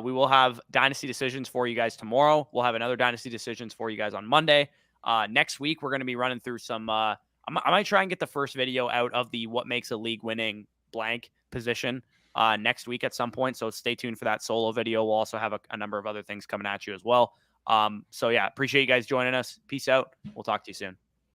We will have dynasty decisions for you guys tomorrow. We'll have another dynasty decisions for you guys on Monday. Next week, we're going to be running through some, I might try and get the first video out of the what makes a league winning blank position next week at some point. So stay tuned for that solo video. We'll also have a number of other things coming at you as well. So yeah, appreciate you guys joining us. Peace out. We'll talk to you soon.